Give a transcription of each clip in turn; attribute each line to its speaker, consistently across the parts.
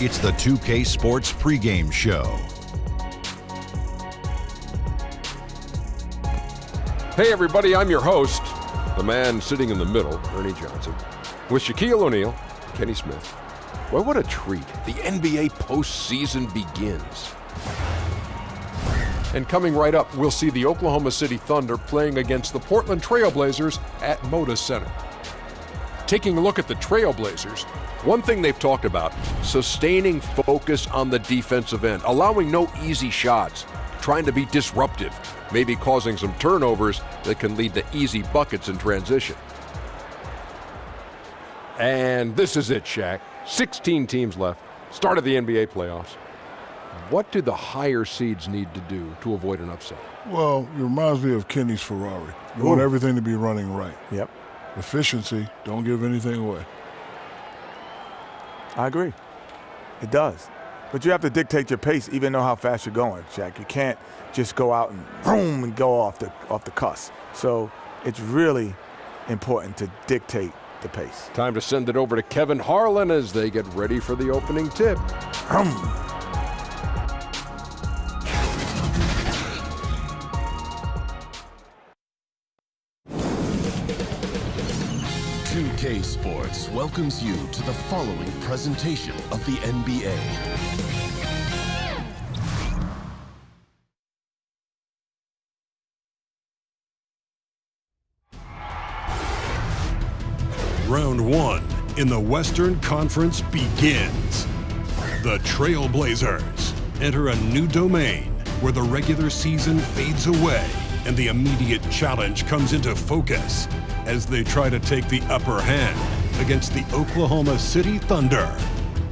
Speaker 1: It's the 2K Sports pregame show.
Speaker 2: Hey everybody, I'm your host, the man sitting in the middle, Ernie Johnson, with Shaquille O'Neal, Kenny Smith. Well, what a treat. The NBA postseason begins. And coming right up, we'll see the Oklahoma City Thunder playing against the Portland Trail Blazers at Moda Center. Taking a look at the Trail Blazers, one thing they've talked about, sustaining focus on the defensive end, allowing no easy shots, trying to be disruptive, maybe causing some turnovers that can lead to easy buckets in transition. And this is it, Shaq. 16 teams left, start of the NBA playoffs. What do the higher seeds need to do to avoid an upset?
Speaker 3: Well, it reminds me of Kenny's Ferrari. You want everything to be running right.
Speaker 4: Yep.
Speaker 3: Efficiency, don't give anything away.
Speaker 4: I agree. It does. But you have to dictate your pace, even know how fast you're going, Shaq. You can't just go out and boom and go off the cuss. So it's really important to dictate the pace.
Speaker 2: Time to send it over to Kevin Harlan as they get ready for the opening tip.
Speaker 5: 2K Sports welcomes you to the following presentation of the NBA.
Speaker 6: Round one in the Western Conference begins. The Trail Blazers enter a new domain where the regular season fades away and the immediate challenge comes into focus as they try to take the upper hand against the Oklahoma City Thunder.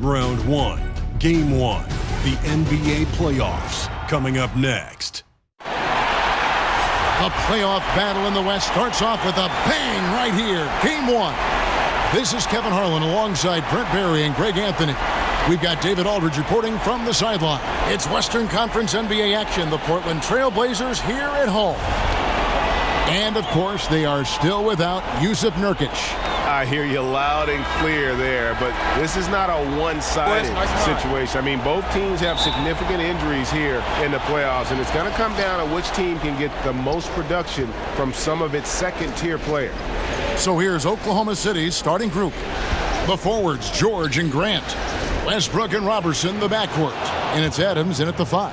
Speaker 6: Round one, Game 1, the NBA playoffs, coming up next.
Speaker 7: The playoff battle in the West starts off with a bang right here. Game 1. This is Kevin Harlan alongside Brent Barry and Greg Anthony. We've got David Aldridge reporting from the sideline. It's Western Conference NBA action. The Portland Trail Blazers here at home. And, of course, they are still without Jusuf Nurkic.
Speaker 8: I hear you loud and clear there, but this is not a one-sided situation. I mean, both teams have significant injuries here in the playoffs, and it's going to come down to which team can get the most production from some of its second-tier players.
Speaker 7: So here's Oklahoma City's starting group. The forwards, George and Grant. Westbrook and Robertson, the backcourt. And it's Adams in at the 5.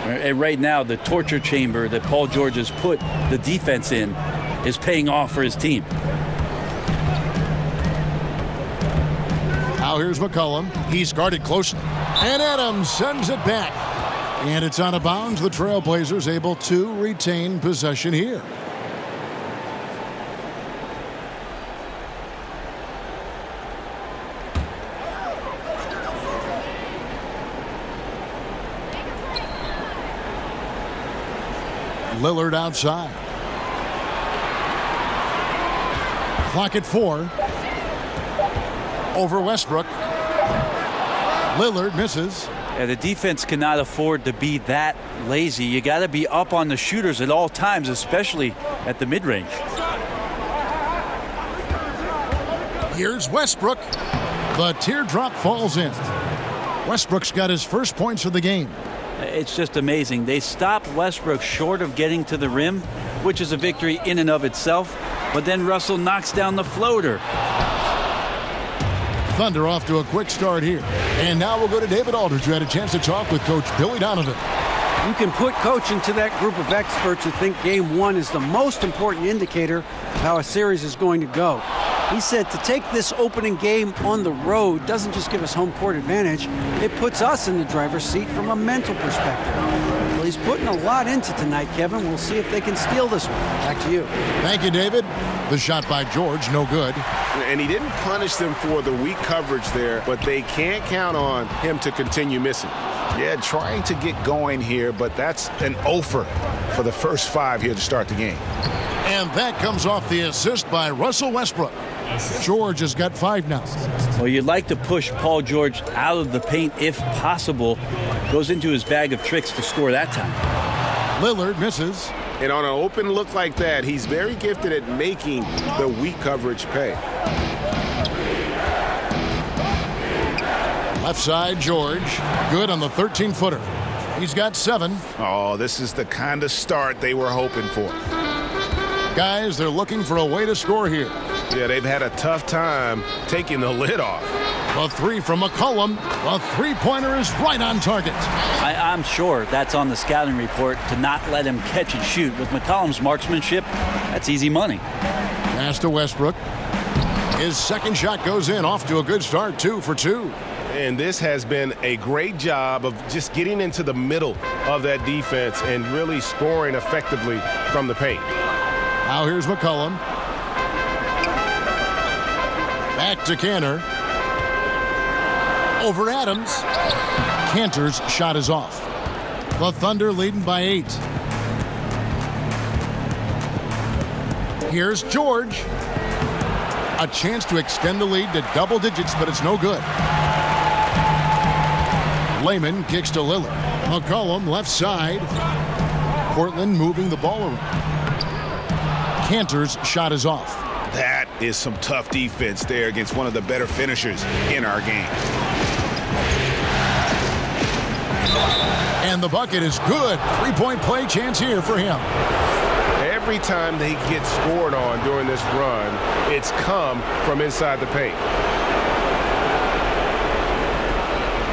Speaker 9: And right now, the torture chamber that Paul George has put the defense in is paying off for his team.
Speaker 7: Now here's McCollum. He's guarded closely. And Adams sends it back. And it's out of bounds. The Trailblazers able to retain possession here. Lillard outside. Clock at 4. Over Westbrook. Lillard misses.
Speaker 9: Yeah, the defense cannot afford to be that lazy. You got to be up on the shooters at all times, especially at the mid-range.
Speaker 7: Here's Westbrook. The teardrop falls in. Westbrook's got his first points of the game.
Speaker 9: It's just amazing. They stopped Westbrook short of getting to the rim, which is a victory in and of itself. But then Russell knocks down the floater.
Speaker 7: Thunder off to a quick start here. And now we'll go to David Aldridge, who had a chance to talk with Coach Billy Donovan.
Speaker 10: You can put Coach into that group of experts who think Game 1 is the most important indicator of how a series is going to go. He said to take this opening game on the road doesn't just give us home court advantage, it puts us in the driver's seat from a mental perspective. Well, he's putting a lot into tonight, Kevin. We'll see if they can steal this one. Back to you.
Speaker 7: Thank you, David. The shot by George, no good.
Speaker 8: And he didn't punish them for the weak coverage there, but they can't count on him to continue missing. Yeah, trying to get going here, but that's an offer for the first 5 here to start the game.
Speaker 7: And that comes off the assist by Russell Westbrook. George has got 5 now.
Speaker 9: Well, you'd like to push Paul George out of the paint if possible. Goes into his bag of tricks to score that time.
Speaker 7: Lillard misses.
Speaker 8: And on an open look like that, he's very gifted at making the weak coverage pay.
Speaker 7: Left side, George. Good on the 13-footer. He's got 7.
Speaker 11: Oh, this is the kind of start they were hoping for.
Speaker 7: Guys, they're looking for a way to score here.
Speaker 8: Yeah, they've had a tough time taking the lid off.
Speaker 7: A 3 from McCollum. A three-pointer is right on target.
Speaker 9: I'm sure that's on the scouting report to not let him catch and shoot. With McCollum's marksmanship, that's easy money.
Speaker 7: Pass to Westbrook. His second shot goes in, off to a good start, 2 for 2.
Speaker 8: And this has been a great job of just getting into the middle of that defense and really scoring effectively from the paint.
Speaker 7: Now here's McCollum. Back to Cantor. Over Adams. Cantor's shot is off. The Thunder leading by 8. Here's George. A chance to extend the lead to double digits, but it's no good. Layman kicks to Lillard. McCollum left side. Portland moving the ball around. Cantor's shot is off.
Speaker 11: That is some tough defense there against one of the better finishers in our game.
Speaker 7: And the bucket is good. 3-point play chance here for him.
Speaker 8: Every time they get scored on during this run, it's come from inside the paint.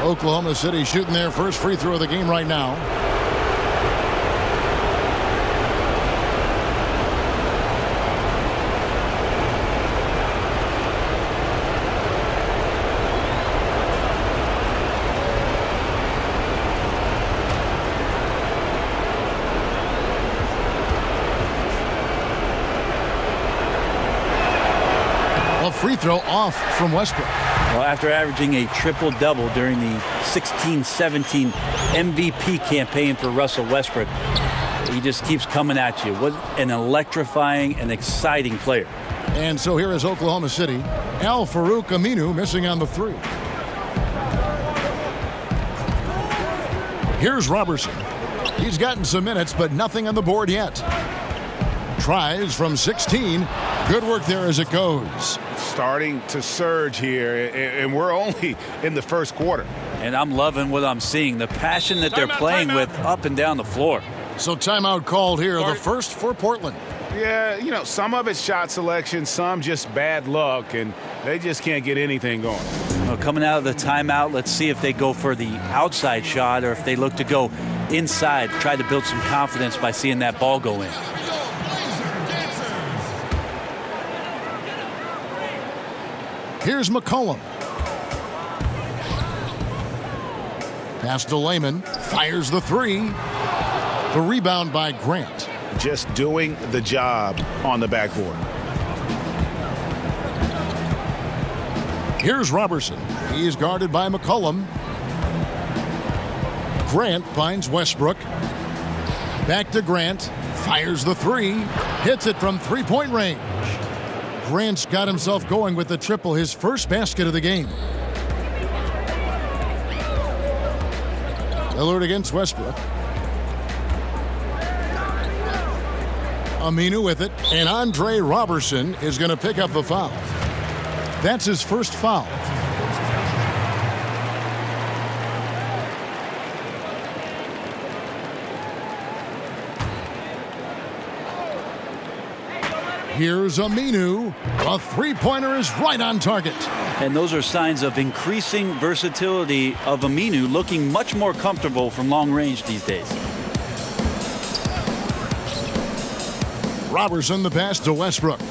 Speaker 7: Oklahoma City shooting their first free throw of the game right now. A free throw off from Westbrook.
Speaker 9: Well, after averaging a triple-double during the 16-17 MVP campaign for Russell Westbrook, he just keeps coming at you. What an electrifying and exciting player.
Speaker 7: And so here is Oklahoma City. Al-Farouq Aminu missing on the 3. Here's Robertson. He's gotten some minutes, but nothing on the board yet. Tries from 16. Good work there as it goes.
Speaker 11: Starting to surge here, and we're only in the first quarter.
Speaker 9: And I'm loving what I'm seeing, the passion that they're playing with up and down the floor.
Speaker 7: So timeout called here, the first for Portland.
Speaker 11: Yeah, you know, some of it's shot selection, some just bad luck, and they just can't get anything going.
Speaker 9: Well, coming out of the timeout, let's see if they go for the outside shot or if they look to go inside, try to build some confidence by seeing that ball go in.
Speaker 7: Here's McCollum. Pass to Layman. Fires the 3. The rebound by Grant.
Speaker 11: Just doing the job on the backboard.
Speaker 7: Here's Robertson. He's guarded by McCollum. Grant finds Westbrook. Back to Grant. Fires the 3. Hits it from three-point range. Grant's got himself going with the triple, his first basket of the game. Lillard against Westbrook. Aminu with it, and Andre Robertson is going to pick up the foul. That's his first foul. Here's Aminu. A three-pointer is right on target.
Speaker 9: And those are signs of increasing versatility of Aminu, looking much more comfortable from long range these days.
Speaker 7: Robertson the pass to Westbrook.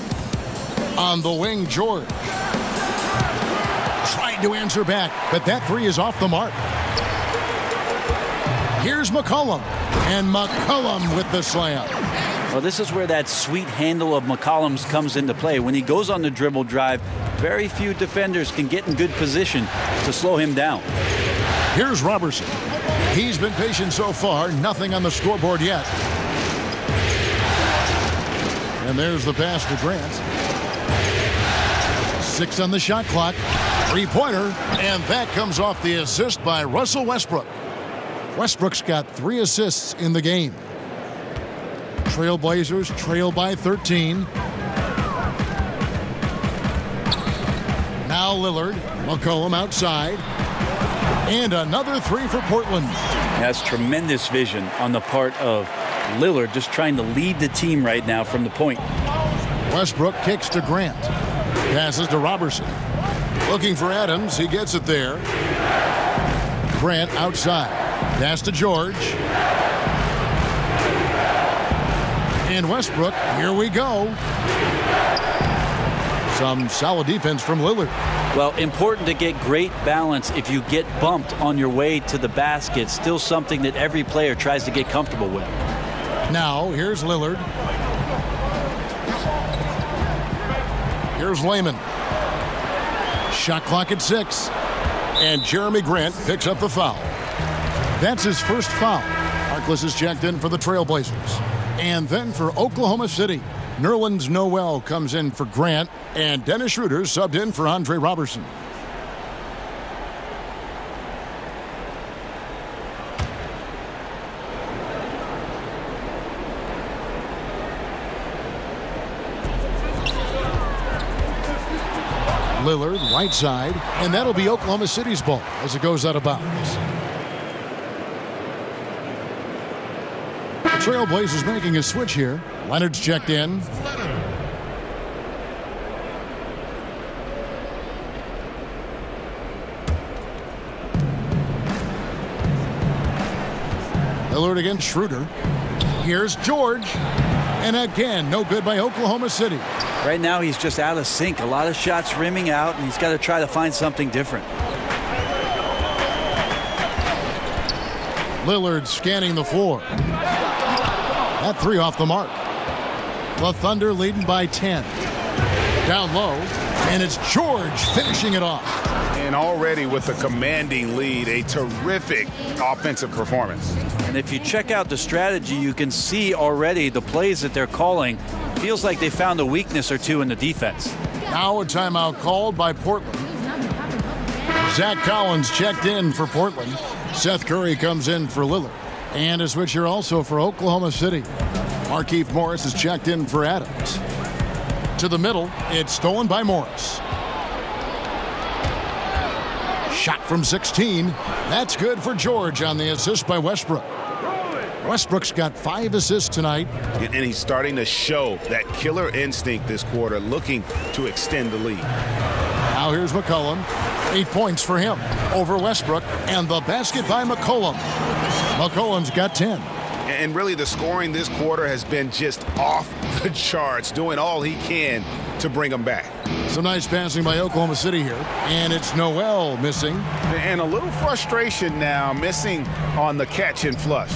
Speaker 7: On the wing, George. Tried to answer back, but that 3 is off the mark. Here's McCollum. And McCollum with the slam.
Speaker 9: Well, this is where that sweet handle of McCollum's comes into play. When he goes on the dribble drive, very few defenders can get in good position to slow him down.
Speaker 7: Here's Robertson. He's been patient so far. Nothing on the scoreboard yet. And there's the pass to Grant. 6 on the shot clock. Three-pointer. And that comes off the assist by Russell Westbrook. Westbrook's got 3 assists in the game. Trailblazers trail by 13. Now Lillard. McCollum outside. And another three for Portland.
Speaker 9: That's tremendous vision on the part of Lillard, just trying to lead the team right now from the point.
Speaker 7: Westbrook kicks to Grant. Passes to Robertson. Looking for Adams. He gets it there. Grant outside. Pass to George. And Westbrook, here we go. Some solid defense from Lillard.
Speaker 9: Well, important to get great balance if you get bumped on your way to the basket. Still something that every player tries to get comfortable with.
Speaker 7: Now, here's Lillard. Here's Layman. Shot clock at 6. And Jeremy Grant picks up the foul. That's his first foul. Harkless is checked in for the Trailblazers. And then for Oklahoma City, Nerlens Noel comes in for Grant, and Dennis Schroeder subbed in for Andre Robertson. Lillard, right side, and that'll be Oklahoma City's ball as it goes out of bounds. The Trailblazers making a switch here. Leonard's checked in. Lillard against Schroeder. Here's George. And again, no good by Oklahoma City.
Speaker 9: Right now, he's just out of sync. A lot of shots rimming out, and he's got to try to find something different.
Speaker 7: Lillard scanning the floor. That three off the mark. The Thunder leading by 10. Down low, and it's George finishing it off.
Speaker 11: And already with a commanding lead, a terrific offensive performance.
Speaker 9: And if you check out the strategy, you can see already the plays that they're calling. Feels like they found a weakness or two in the defense.
Speaker 7: Now a timeout called by Portland. Zach Collins checked in for Portland. Seth Curry comes in for Lillard. And a switch here also for Oklahoma City. Markieff Morris is checked in for Adams. To the middle, it's stolen by Morris. Shot from 16. That's good for George on the assist by Westbrook. Westbrook's got 5 assists tonight.
Speaker 8: And he's starting to show that killer instinct this quarter, looking to extend the lead.
Speaker 7: Now here's McCollum. 8 points for him over Westbrook. And the basket by McCollum. McCollum's got 10.
Speaker 8: And really the scoring this quarter has been just off the charts, doing all he can to bring them back.
Speaker 7: Some nice passing by Oklahoma City here. And it's Noel missing.
Speaker 11: And a little frustration now, missing on the catch and flush.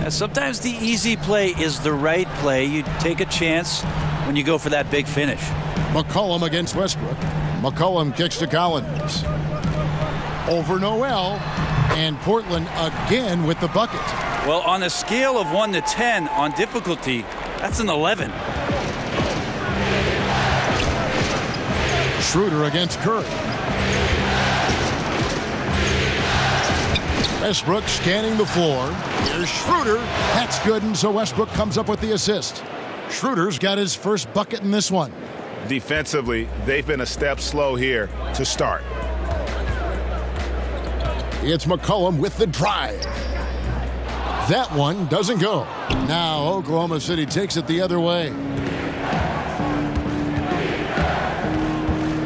Speaker 9: Sometimes the easy play is the right play. You take a chance when you go for that big finish.
Speaker 7: McCollum against Westbrook. McCollum kicks to Collins. Over Noel. And Portland again with the bucket.
Speaker 9: Well, on a scale of 1 to 10 on difficulty, that's an 11.
Speaker 7: Schroeder against Curry. Westbrook scanning the floor. Here's Schroeder. That's good, and so Westbrook comes up with the assist. Schroeder's got his first bucket in this one.
Speaker 8: Defensively, they've been a step slow here to start.
Speaker 7: It's McCollum with the drive. That one doesn't go. Now Oklahoma City takes it the other way.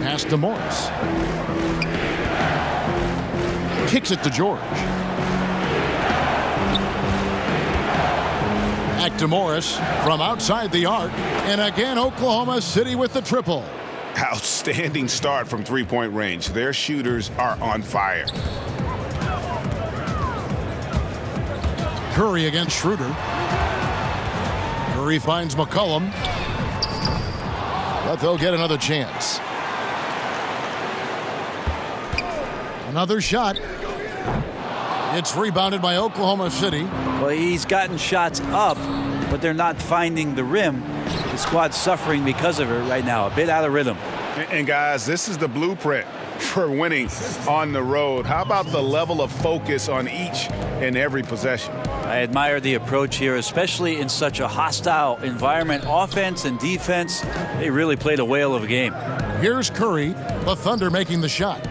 Speaker 7: Pass to Morris. Kicks it to George. Back to Morris from outside the arc. And again, Oklahoma City with the triple.
Speaker 8: Outstanding start from three-point range. Their shooters are on fire.
Speaker 7: Curry against Schroeder. Curry finds McCollum. But they'll get another chance. Another shot. It's rebounded by Oklahoma City.
Speaker 9: Well, he's gotten shots up, but they're not finding the rim. The squad's suffering because of it right now. A bit out of rhythm.
Speaker 11: And guys, this is the blueprint for winning on the road. How about the level of focus on each and every possession?
Speaker 9: I admire the approach here, especially in such a hostile environment. Offense and defense, they really played a whale of a game.
Speaker 7: Here's Curry, the Thunder making the shot.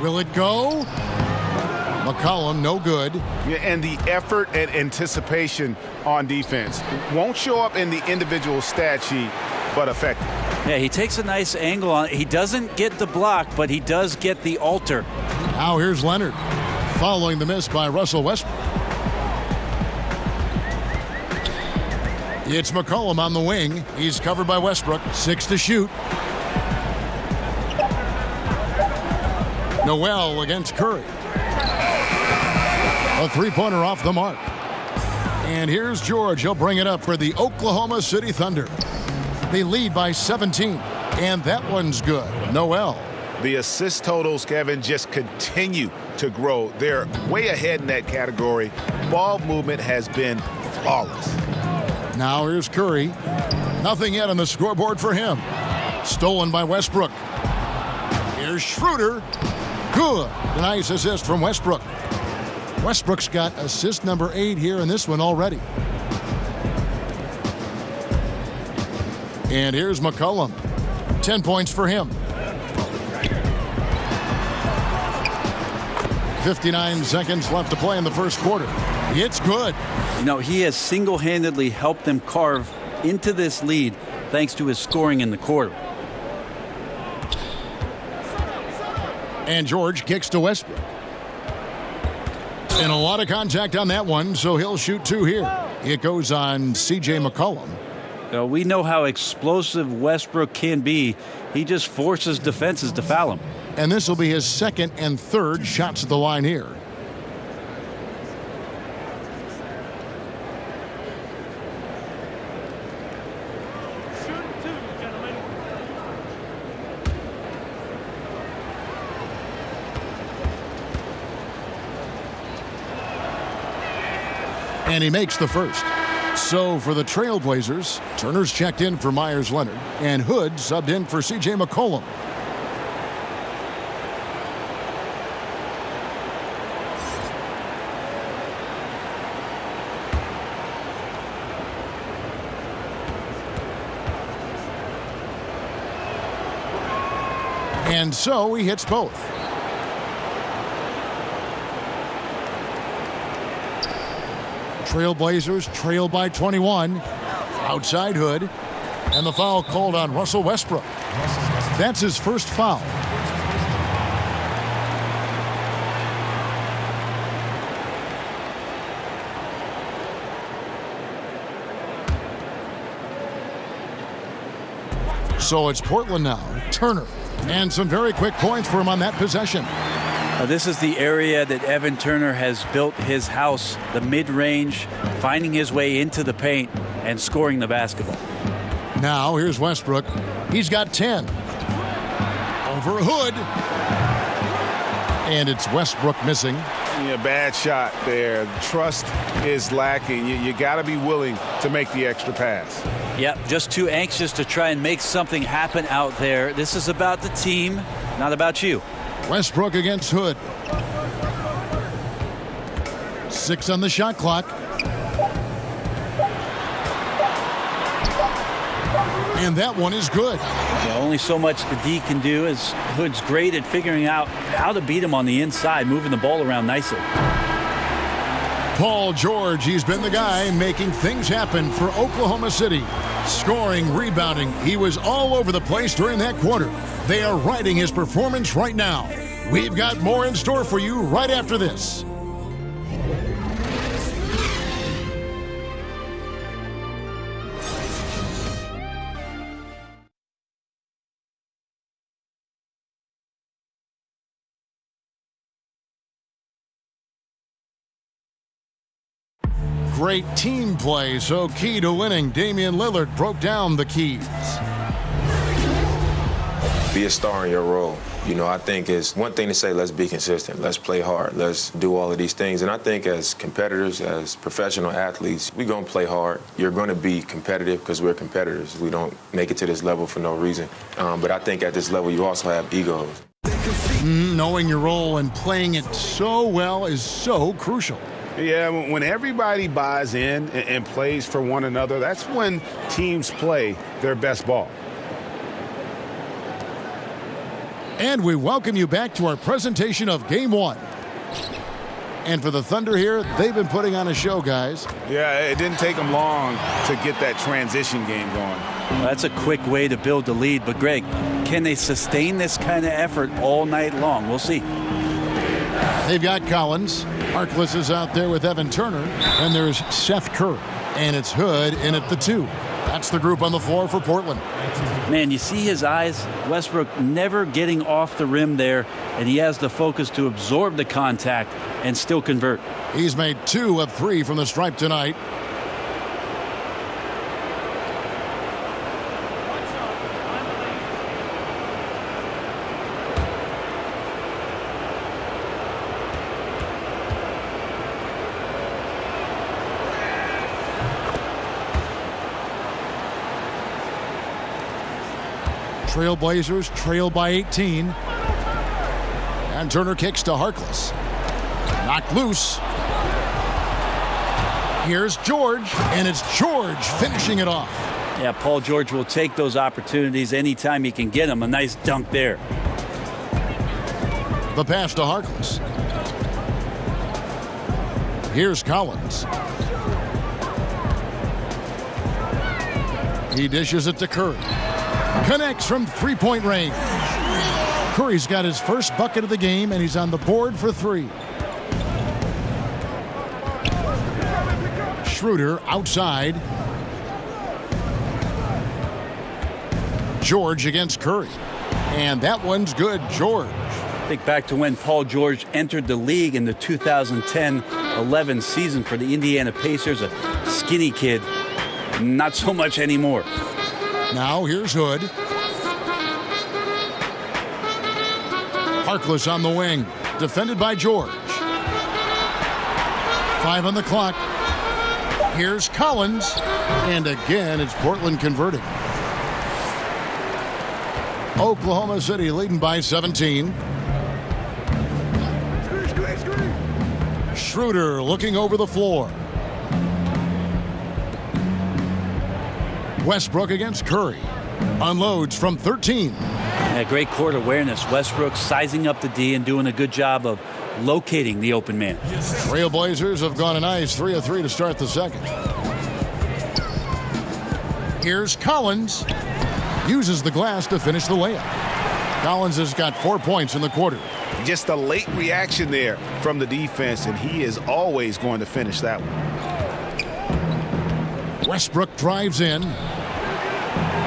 Speaker 7: Will it go? McCollum, no good.
Speaker 11: Yeah, and the effort and anticipation on defense won't show up in the individual stat sheet, but effective.
Speaker 9: Yeah, he takes a nice angle on it. He doesn't get the block, but he does get the alter.
Speaker 7: Now here's Leonard, following the miss by Russell Westbrook. It's McCollum on the wing. He's covered by Westbrook. 6 to shoot. Noel against Curry. A three-pointer off the mark. And here's George. He'll bring it up for the Oklahoma City Thunder. They lead by 17, and that one's good. Noel.
Speaker 11: The assist totals, Kevin, just continue to grow. They're way ahead in that category. Ball movement has been flawless. Now here's Curry. Nothing yet on the scoreboard for him. Stolen by Westbrook. Here's Schroeder. Good. A nice assist from Westbrook. Westbrook's got assist number 8 here in this one already. And here's McCollum. 10 points for him. 59 seconds left to play in the first quarter. It's good.
Speaker 9: You know, he has single-handedly helped them carve into this lead thanks to his scoring in the quarter.
Speaker 7: And George kicks to Westbrook. And a lot of contact on that one, so he'll shoot 2 here. It goes on C.J. McCollum.
Speaker 9: We know how explosive Westbrook can be. He just forces defenses to foul him.
Speaker 7: And this will be his second and third shots at the line here. And he makes the first. So for the Trailblazers, Turner's checked in for Myers Leonard, and Hood subbed in for C.J. McCollum. And so he hits both. Trailblazers trail by 21. Outside Hood. And the foul called on Russell Westbrook. That's his first foul. So it's Portland now. Turner. And some very quick points for him on that possession.
Speaker 9: This is the area that Evan Turner has built his house, the mid-range, finding his way into the paint and scoring the basketball.
Speaker 7: Now here's Westbrook. He's got 10. Over Hood. And it's Westbrook missing.
Speaker 11: Yeah, bad shot there. Trust is lacking. You got to be willing to make the extra pass.
Speaker 9: Yep, just too anxious to try and make something happen out there. This is about the team, not about you.
Speaker 7: Westbrook against Hood. 6 on the shot clock. And that one is good.
Speaker 9: Yeah, only so much the D can do, as Hood's great at figuring out how to beat him on the inside, moving the ball around nicely.
Speaker 7: Paul George, he's been the guy making things happen for Oklahoma City. Scoring, rebounding, he was all over the place during that quarter. They are riding his performance right now. We've got more in store for you right after this. Great team play, so key to winning. Damian Lillard broke down the keys.
Speaker 12: Be a star in your role. You know, I think it's one thing to say, let's be consistent, let's play hard, let's do all of these things. And I think as competitors, as professional athletes, we're going to play hard. You're going to be competitive because we're competitors. We don't make it to this level for no reason. But I think at this level, you also have egos.
Speaker 7: Knowing your role and playing it so well is so crucial.
Speaker 11: Yeah, when everybody buys in and plays for one another, that's when teams play their best ball.
Speaker 7: And we welcome you back to our presentation of Game 1. And for the Thunder here, they've been putting on a show, guys.
Speaker 11: Yeah, it didn't take them long to get that transition game going.
Speaker 9: Well, that's a quick way to build the lead. But, Greg, can they sustain this kind of effort all night long? We'll see.
Speaker 7: They've got Collins. Harkless is out there with Evan Turner. And there's Seth Curry. And it's Hood in at the 2. That's the group on the floor for Portland.
Speaker 9: Man, you see his eyes? Westbrook never getting off the rim there, and he has the focus to absorb the contact and still convert.
Speaker 7: He's made 2 of 3 from the stripe tonight. Trailblazers trail by 18. And Turner kicks to Harkless. Knocked loose. Here's George, and it's George finishing it off.
Speaker 9: Yeah, Paul George will take those opportunities anytime he can get them. A nice dunk there.
Speaker 7: The pass to Harkless. Here's Collins. He dishes it to Curry. Connects from three-point range. Curry's got his first bucket of the game, and he's on the board for 3. Schroeder outside. George against Curry. And that one's good, George.
Speaker 9: Think back to when Paul George entered the league in the 2010-11 season for the Indiana Pacers, a skinny kid. Not so much anymore.
Speaker 7: Now here's Hood. Harkless on the wing, defended by George. 5 on the clock. Here's Collins, and again it's Portland converting. Oklahoma City leading by 17. Schroeder looking over the floor. Westbrook against Curry. Unloads from 13.
Speaker 9: Yeah, great court awareness. Westbrook sizing up the D and doing a good job of locating the open man.
Speaker 7: Trailblazers have gone a nice 3 of 3 to start the second. Here's Collins. Uses the glass to finish the layup. Collins has got 4 points in the quarter.
Speaker 11: Just a late reaction there from the defense, and he is always going to finish that one.
Speaker 7: Westbrook drives in.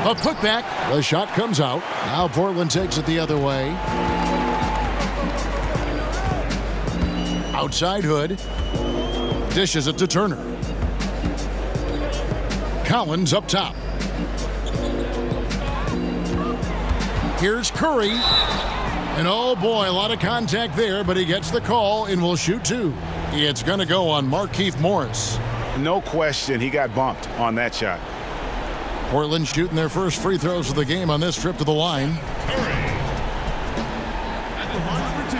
Speaker 7: A putback. The shot comes out. Now Portland takes it the other way. Outside Hood. Dishes it to Turner. Collins up top. Here's Curry. And oh boy, a lot of contact there, but he gets the call and will shoot 2. It's going to go on Markieff Morris.
Speaker 11: No question, he got bumped on that shot.
Speaker 7: Portland shooting their first free throws of the game on this trip to the line.
Speaker 6: Curry at the line for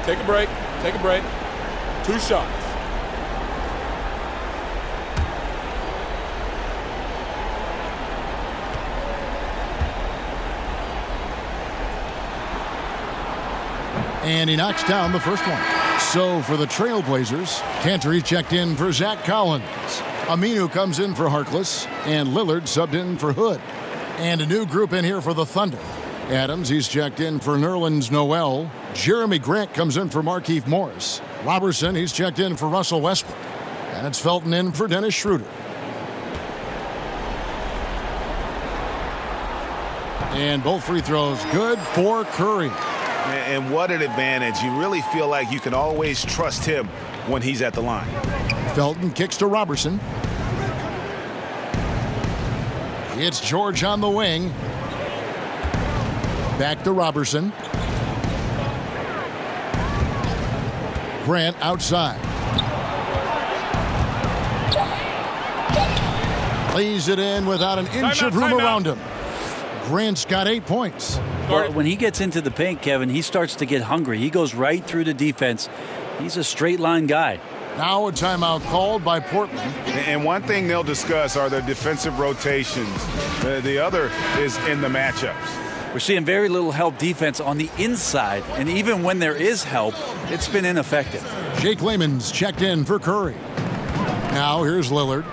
Speaker 6: 2.
Speaker 2: Take a break. Take a break. 2 shots.
Speaker 7: And he knocks down the first one. So for the Trailblazers, Cantor checked in for Zach Collins. Aminu comes in for Harkless, and Lillard subbed in for Hood. And a new group in here for the Thunder. Adams, he's checked in for Nerlens Noel. Jeremy Grant comes in for Markieff Morris. Robertson, he's checked in for Russell Westbrook. And it's Felton in for Dennis Schroeder. And both free throws good for Curry.
Speaker 11: And what an advantage. You really feel like you can always trust him when he's at the line.
Speaker 7: Felton kicks to Robertson. It's George on the wing. Back to Robertson. Grant outside. Lays it in without an inch of room around him. Grant's got 8 points.
Speaker 9: Well, when he gets into the paint, Kevin, he starts to get hungry. He goes right through the defense. He's a straight line guy.
Speaker 7: Now a timeout called by Portland.
Speaker 11: And one thing they'll discuss are their defensive rotations. The other is in the matchups.
Speaker 9: We're seeing very little help defense on the inside, and even when there is help, it's been ineffective.
Speaker 7: Jake Layman's checked in for Curry. Now here's Lillard.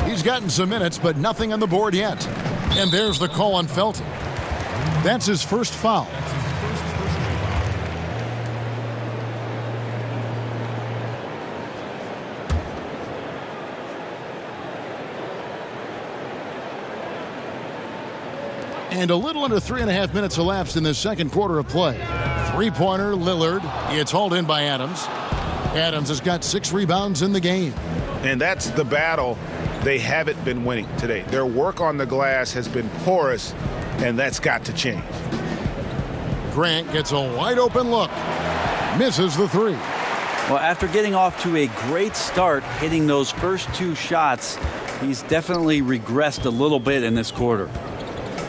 Speaker 7: He's gotten some minutes, but nothing on the board yet. And there's the call on Felton. That's his first foul. And a little under 3.5 minutes elapsed in the second quarter of play. Three-pointer, Lillard. It's hauled in by Adams. Adams has got 6 rebounds in the game.
Speaker 11: And that's the battle they haven't been winning today. Their work on the glass has been porous, and that's got to change.
Speaker 7: Grant gets a wide-open look. Misses the 3.
Speaker 9: Well, after getting off to a great start, hitting those first 2 shots, he's definitely regressed a little bit in this quarter.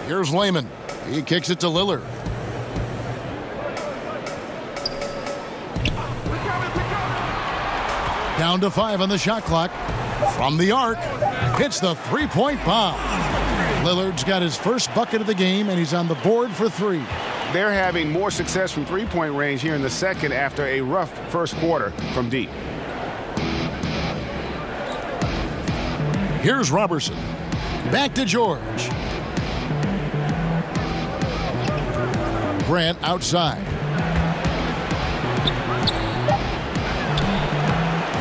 Speaker 7: Here's Layman. He kicks it to Lillard. Down to 5 on the shot clock. From the arc, hits the three-point bomb. Lillard's got his first bucket of the game, and he's on the board for 3.
Speaker 11: They're having more success from three-point range here in the second after a rough first quarter from deep.
Speaker 7: Here's Robertson. Back to George. Grant outside.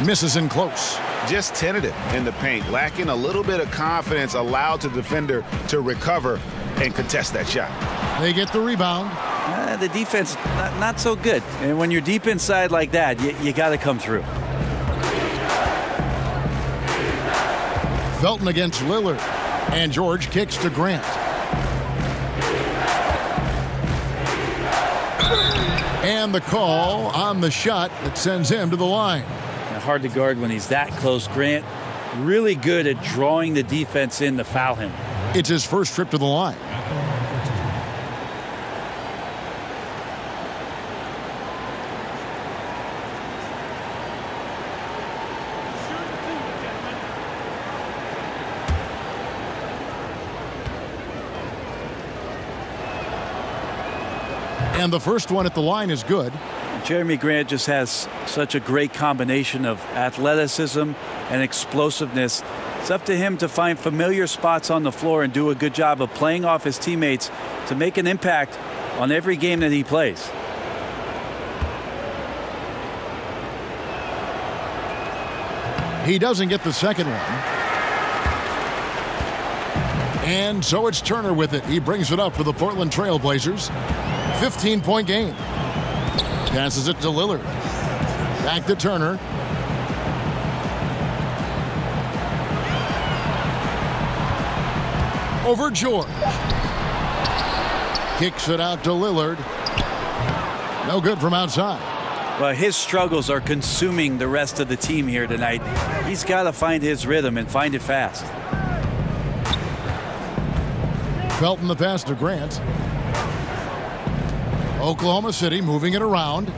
Speaker 7: Misses in close.
Speaker 11: Just tentative in the paint, lacking a little bit of confidence, allowed the defender to recover and contest that shot.
Speaker 7: They get the rebound.
Speaker 9: The defense, not so good. And when you're deep inside like that, you got to come through.
Speaker 7: Felton against Lillard. And George kicks to Grant. And the call on the shot that sends him to the line.
Speaker 9: Hard to guard when he's that close. Grant really good at drawing the defense in to foul him.
Speaker 7: It's his first trip to the line. And the first one at the line is good.
Speaker 9: Jeremy Grant just has such a great combination of athleticism and explosiveness. It's up to him to find familiar spots on the floor and do a good job of playing off his teammates to make an impact on every game that he plays.
Speaker 7: He doesn't get the second one. And so it's Turner with it. He brings it up for the Portland Trail Blazers. 15-point game. Passes it to Lillard. Back to Turner. Over George. Kicks it out to Lillard. No good from outside.
Speaker 9: Well, his struggles are consuming the rest of the team here tonight. He's got to find his rhythm and find it fast.
Speaker 7: Felton the pass to Grant. Oklahoma City moving it around.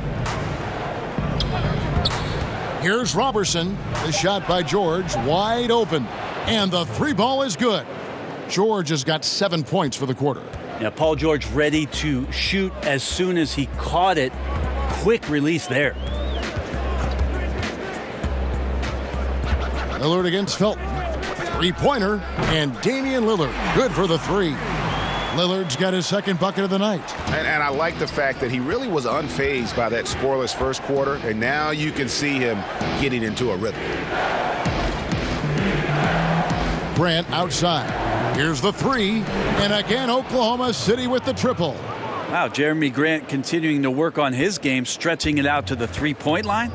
Speaker 7: Here's Robertson. The shot by George, wide open. And the 3 ball is good. George has got 7 points for the quarter.
Speaker 9: Now, Paul George ready to shoot as soon as he caught it. Quick release there.
Speaker 7: Lillard against Felton. 3-pointer. And Damian Lillard, good for the 3. Lillard's got his second bucket of the night.
Speaker 11: And I like the fact that he really was unfazed by that scoreless first quarter, and now you can see him getting into a rhythm.
Speaker 7: Grant outside. Here's the 3. And again, Oklahoma City with the triple.
Speaker 9: Wow, Jeremy Grant continuing to work on his game, stretching it out to the 3-point line.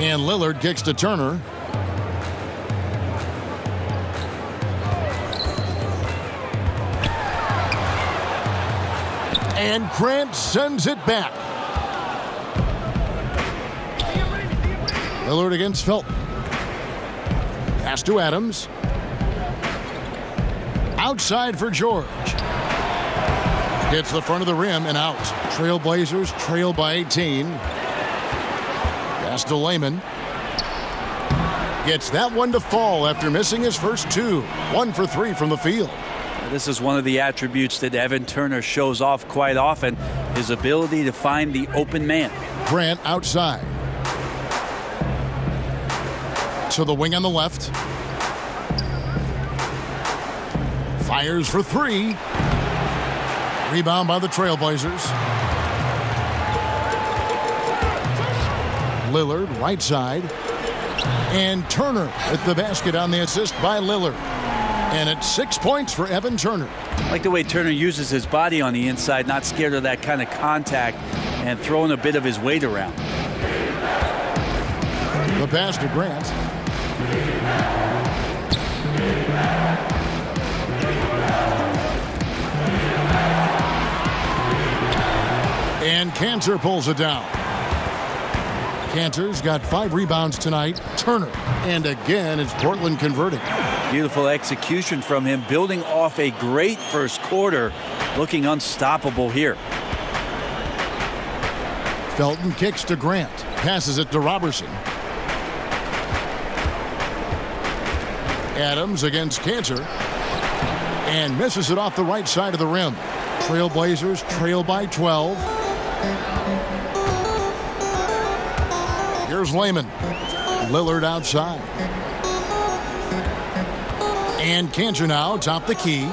Speaker 7: And Lillard kicks to Turner. And Grant sends it back. Lillard against Felton. Pass to Adams. Outside for George. Hits the front of the rim and out. Trailblazers trail by 18. Pass to Layman. Gets that one to fall after missing his first two. 1 for 3 from the field.
Speaker 9: This is one of the attributes that Evan Turner shows off quite often, his ability to find the open man.
Speaker 7: Grant outside. To the wing on the left. Fires for 3. Rebound by the Trailblazers. Lillard right side. And Turner at the basket on the assist by Lillard. And it's 6 points for Evan Turner.
Speaker 9: I like the way Turner uses his body on the inside, not scared of that kind of contact, and throwing a bit of his weight around.
Speaker 7: The pass to Grant. And Cantor pulls it down. Cantor's got 5 rebounds tonight. Turner. And again, it's Portland converting.
Speaker 9: Beautiful execution from him, building off a great first quarter, looking unstoppable here.
Speaker 7: Felton kicks to Grant. Passes it to Robertson. Adams against Cantor. And misses it off the right side of the rim. Trailblazers trail by 12. Here's Layman. Lillard outside. And Cantor now top the key.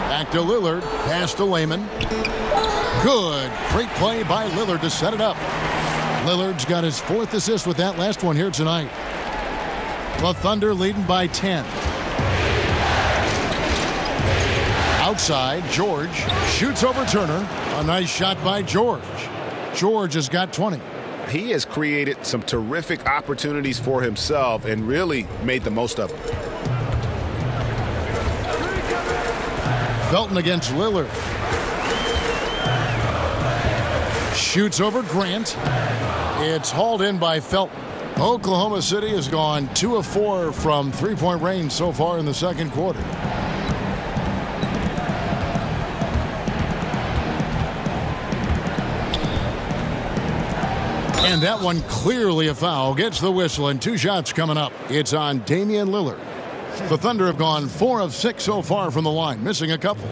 Speaker 7: Back to Lillard. Pass to Layman. Good. Great play by Lillard to set it up. Lillard's got his 4th assist with that last one here tonight. The Thunder leading by 10. Outside, George shoots over Turner. A nice shot by George. George has got 20.
Speaker 8: He has created some terrific opportunities for himself and really made the most of them.
Speaker 7: Felton against Lillard. Shoots over Grant. It's hauled in by Felton. Oklahoma City has gone 2 of 4 from three-point range so far in the second quarter. And that one clearly a foul. Gets the whistle and 2 shots coming up. It's on Damian Lillard. The Thunder have gone 4 of 6 so far from the line, missing a couple.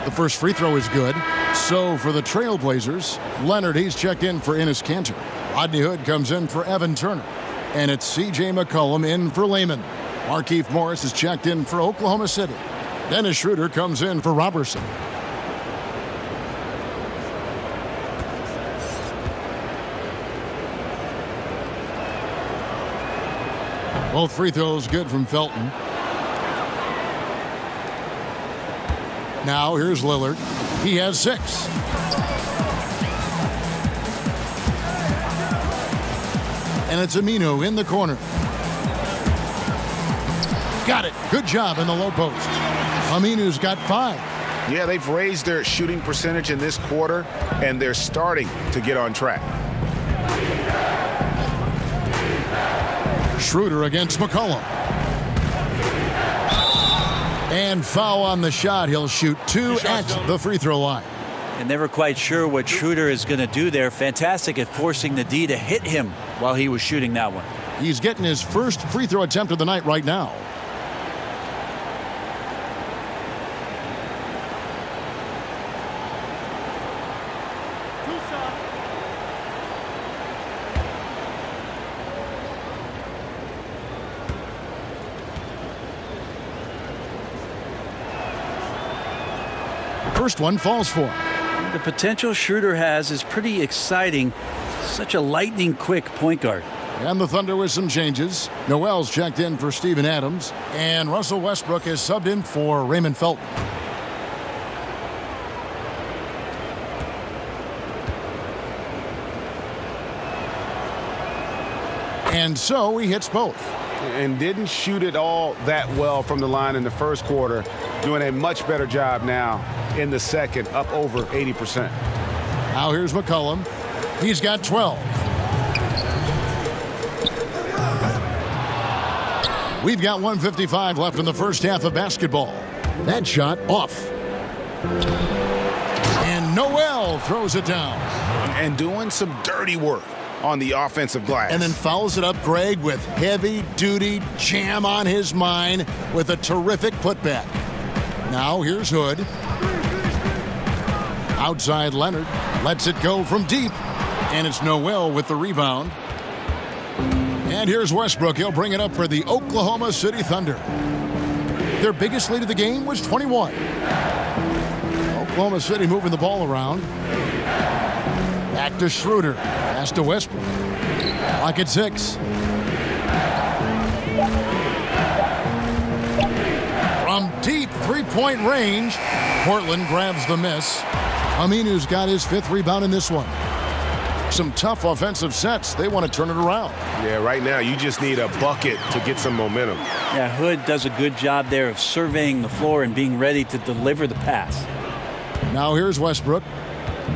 Speaker 7: The first free throw is good. So for the Trailblazers, Leonard, he's checked in for Enes Kanter. Rodney Hood comes in for Evan Turner. And it's C.J. McCollum in for Layman. Markieff Morris is checked in for Oklahoma City. Dennis Schroeder comes in for Robertson. Both free throws good from Felton. Now here's Lillard. He has 6. And it's Aminu in the corner. Got it. Good job in the low post. Aminu's got 5.
Speaker 8: Yeah, they've raised their shooting percentage in this quarter, and they're starting to get on track.
Speaker 7: Schroeder against McCollum. And foul on the shot. He'll shoot 2 at the free throw line.
Speaker 9: And never quite sure what Schroeder is going to do there. Fantastic at forcing the D to hit him while he was shooting that one.
Speaker 7: He's getting his first free throw attempt of the night right now. First one falls for him.
Speaker 9: The potential Schroeder has is pretty exciting. Such a lightning quick point guard.
Speaker 7: And the Thunder with some changes. Noel's checked in for Steven Adams. And Russell Westbrook is subbed in for Raymond Felton. And so he hits both.
Speaker 8: And didn't shoot it all that well from the line in the first quarter. doing a much better job now in the second, up over 80%.
Speaker 7: Now here's McCollum. He's got 12. We've got 1:55 left in the first half of basketball. That shot off. And Noel throws it down.
Speaker 11: And doing some dirty work on the offensive glass.
Speaker 7: And then fouls it up, Greg, with heavy-duty jam on his mind with a terrific putback. Now here's Hood. Outside Leonard. Lets it go from deep. And it's Noel with the rebound. And here's Westbrook. He'll bring it up for the Oklahoma City Thunder. Their biggest lead of the game was 21. Oklahoma City moving the ball around. Back to Schroeder. Pass to Westbrook. Clock at 6. From deep three-point range, Portland grabs the miss. Aminu's got his 5th rebound in this one. Some tough offensive sets. They want to turn it around.
Speaker 8: Yeah, right now you just need a bucket to get some momentum.
Speaker 9: Yeah, Hood does a good job there of surveying the floor and being ready to deliver the pass.
Speaker 7: Now here's Westbrook.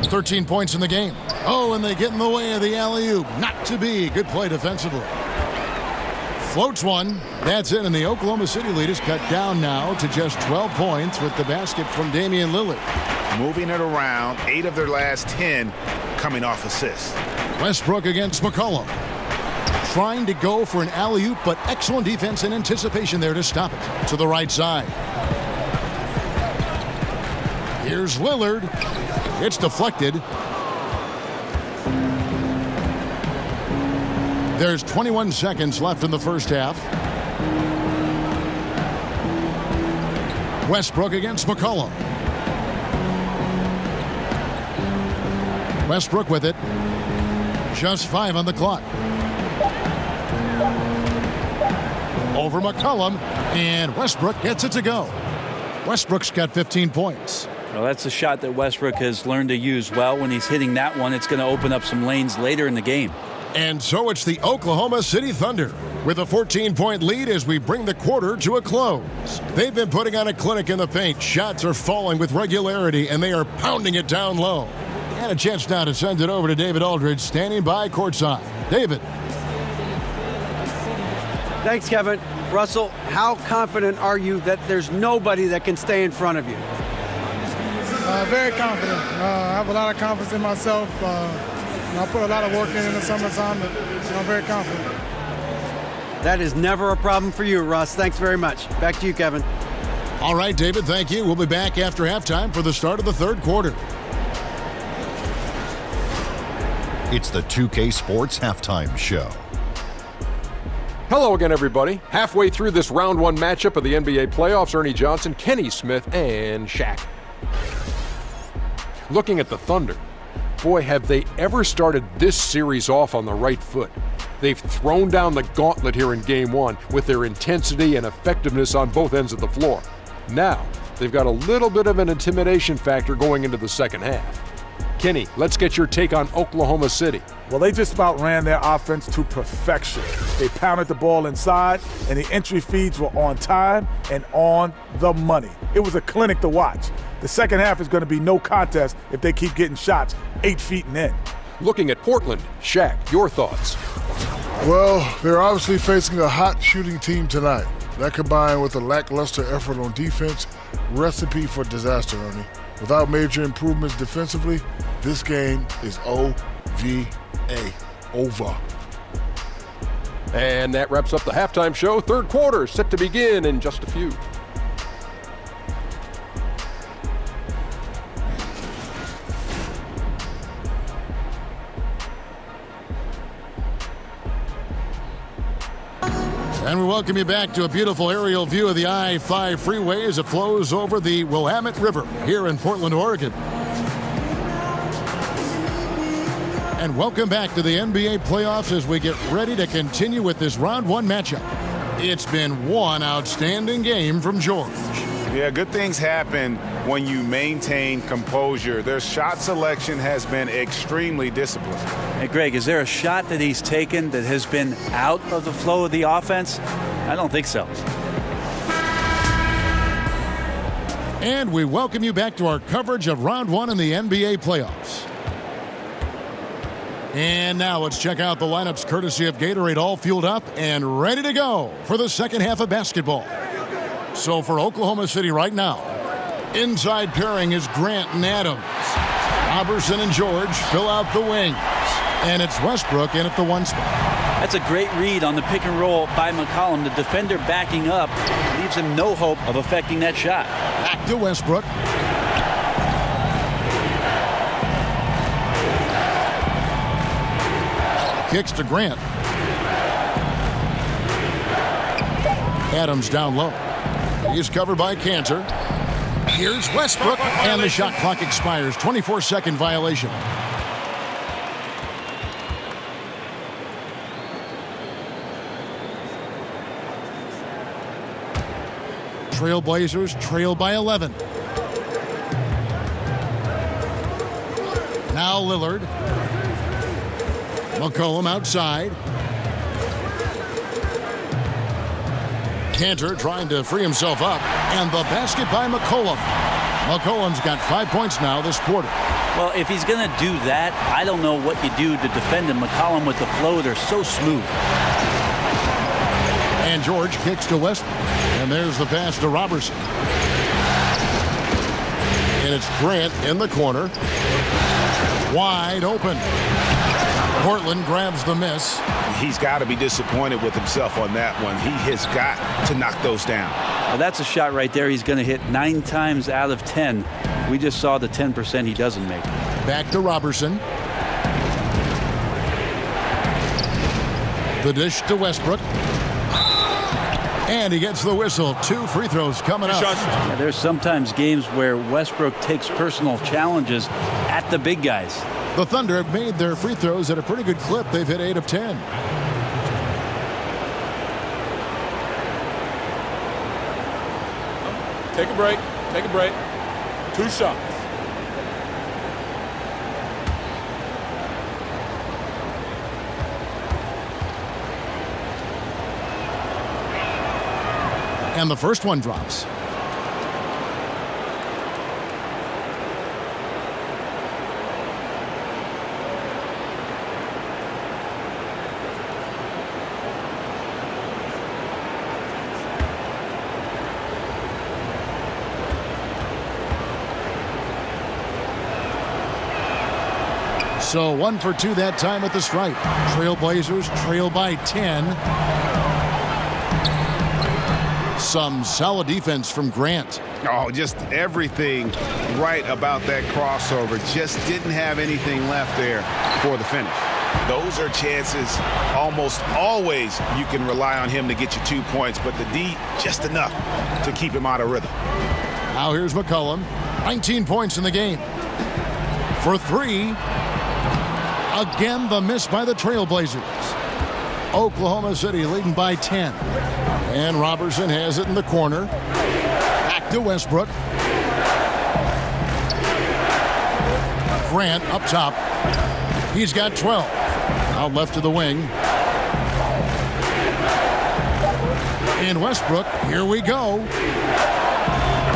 Speaker 7: 13 points in the game. Oh, and they get in the way of the alley-oop. Not to be. Good play defensively. Floats one. That's it, and the Oklahoma City lead is cut down now to just 12 points with the basket from Damian Lillard.
Speaker 11: Moving it around, 8 of their last 10 coming off assists.
Speaker 7: Westbrook against McCollum. Trying to go for an alley-oop, but excellent defense and anticipation there to stop it. To the right side. Here's Lillard. It's deflected. There's 21 seconds left in the first half. Westbrook against McCollum. Westbrook with it. Just 5 on the clock. Over McCollum, and Westbrook gets it to go. Westbrook's got 15 points.
Speaker 9: Well, that's a shot that Westbrook has learned to use well. When he's hitting that one, it's going to open up some lanes later in the game.
Speaker 7: And so it's the Oklahoma City Thunder with a 14-point lead as we bring the quarter to a close. They've been putting on a clinic in the paint. Shots are falling with regularity, and they are pounding it down low. And a chance now to send it over to David Aldridge, standing by courtside. David.
Speaker 10: Thanks, Kevin. Russell, how confident are you that there's nobody that can stay in front of you?
Speaker 13: Very confident. I have a lot of confidence in myself. I put a lot of work in the summertime, but I'm very confident.
Speaker 10: That is never a problem for you, Russ. Thanks very much. Back to you, Kevin.
Speaker 7: All right, David, thank you. We'll be back after halftime for the start of the third quarter.
Speaker 1: It's the 2K Sports Halftime Show.
Speaker 2: Hello again, everybody. Halfway through this round 1 matchup of the NBA playoffs, Ernie Johnson, Kenny Smith, and Shaq. Looking at the Thunder, boy, have they ever started this series off on the right foot. They've thrown down the gauntlet here in Game 1 with their intensity and effectiveness on both ends of the floor. Now, they've got a little bit of an intimidation factor going into the second half. Kenny, let's get your take on Oklahoma City.
Speaker 4: Well, they just about ran their offense to perfection. They pounded the ball inside, and the entry feeds were on time and on the money. It was a clinic to watch. The second half is going to be no contest if they keep getting shots 8 feet and in.
Speaker 2: Looking at Portland, Shaq, your thoughts?
Speaker 3: Well, they're obviously facing a hot shooting team tonight. That combined with a lackluster effort on defense, recipe for disaster, Ernie. Without major improvements defensively, this game is OVA, over.
Speaker 2: And that wraps up the halftime show. Third quarter set to begin in just a few.
Speaker 7: And we welcome you back to a beautiful aerial view of the I-5 freeway as it flows over the Willamette River here in Portland, Oregon. And welcome back to the NBA playoffs as we get ready to continue with this round 1 matchup. It's been one outstanding game from George.
Speaker 8: Yeah, good things happen when you maintain composure. Their shot selection has been extremely disciplined.
Speaker 9: Hey, Greg, is there a shot that he's taken that has been out of the flow of the offense? I don't think so.
Speaker 7: And we welcome you back to our coverage of Round 1 in the NBA playoffs. And now let's check out the lineups courtesy of Gatorade, all fueled up and ready to go for the second half of basketball. So for Oklahoma City right now, inside pairing is Grant and Adams. Roberson and George fill out the wings. And it's Westbrook in at the 1 spot.
Speaker 9: That's a great read on the pick and roll by McCollum. The defender backing up leaves him no hope of affecting that shot.
Speaker 7: Back to Westbrook. Kicks to Grant. Adams down low. He's covered by Cantor. Here's Westbrook, and the shot clock expires. 24-second violation. Trailblazers trail by 11. Now Lillard. McCollum outside. Cantor trying to free himself up. And the basket by McCollum. McCollum's got 5 points now this quarter.
Speaker 9: Well, if he's going to do that, I don't know what you do to defend him. McCollum with the floater, so smooth.
Speaker 7: And George kicks to Westbrook. And there's the pass to Roberson. And it's Grant in the corner. Wide open. Portland grabs the miss.
Speaker 11: He's got to be disappointed with himself on that one. He has got to knock those down.
Speaker 9: Well, that's a shot right there he's going to hit 9 times out of 10. We just saw the 10% he doesn't make.
Speaker 7: Back to Roberson. The dish to Westbrook. And he gets the whistle. 2 free throws coming up.
Speaker 9: Yeah, there's sometimes games where Westbrook takes personal challenges at the big guys.
Speaker 7: The Thunder have made their free throws at a pretty good clip. They've hit 8 of 10.
Speaker 14: Take a break. Take a break. 2 shots.
Speaker 7: And the first one drops. So 1 for 2 that time at the stripe. Trailblazers trail by 10. Some solid defense from Grant.
Speaker 11: Oh, just everything right about that crossover. Just didn't have anything left there for the finish. Those are chances almost always you can rely on him to get you 2 points, but the D just enough to keep him out of rhythm.
Speaker 7: Now here's McCollum. 19 points in the game. For 3. Again, the miss by the Trailblazers. Oklahoma City leading by 10. And Roberson has it in the corner. Back to Westbrook. Grant up top. He's got 12. Out left to the wing. In Westbrook, here we go.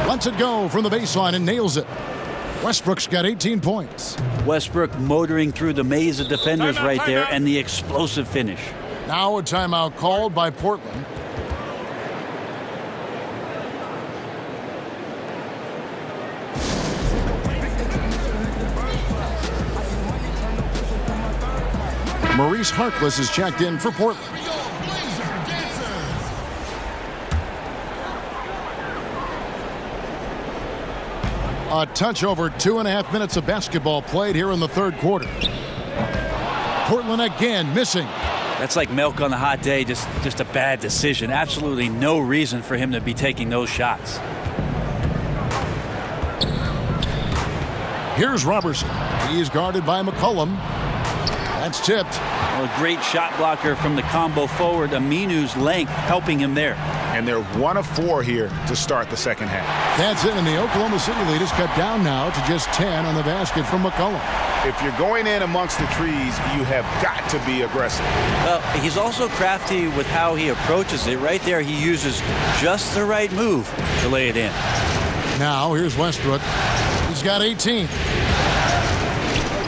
Speaker 7: Lets it go from the baseline and nails it. Westbrook's got 18 points.
Speaker 9: Westbrook motoring through the maze of defenders right there, and the explosive finish.
Speaker 7: Now a timeout called by Portland. Maurice Harkless is checked in for Portland. A touch over 2.5 minutes of basketball played here in the third quarter. Portland again missing.
Speaker 9: That's like milk on a hot day, just a bad decision. Absolutely no reason for him to be taking those shots.
Speaker 7: Here's Roberson. He is guarded by McCollum. That's tipped.
Speaker 9: Well, a great shot blocker from the combo forward. Aminu's length helping him there.
Speaker 11: And they're 1 of 4 here to start the second half.
Speaker 7: That's it, and the Oklahoma City lead is cut down now to just 10 on the basket from McCollum.
Speaker 11: If you're going in amongst the trees, you have got to be aggressive.
Speaker 9: Well, he's also crafty with how he approaches it. Right there, he uses just the right move to lay it in.
Speaker 7: Now here's Westbrook. He's got 18.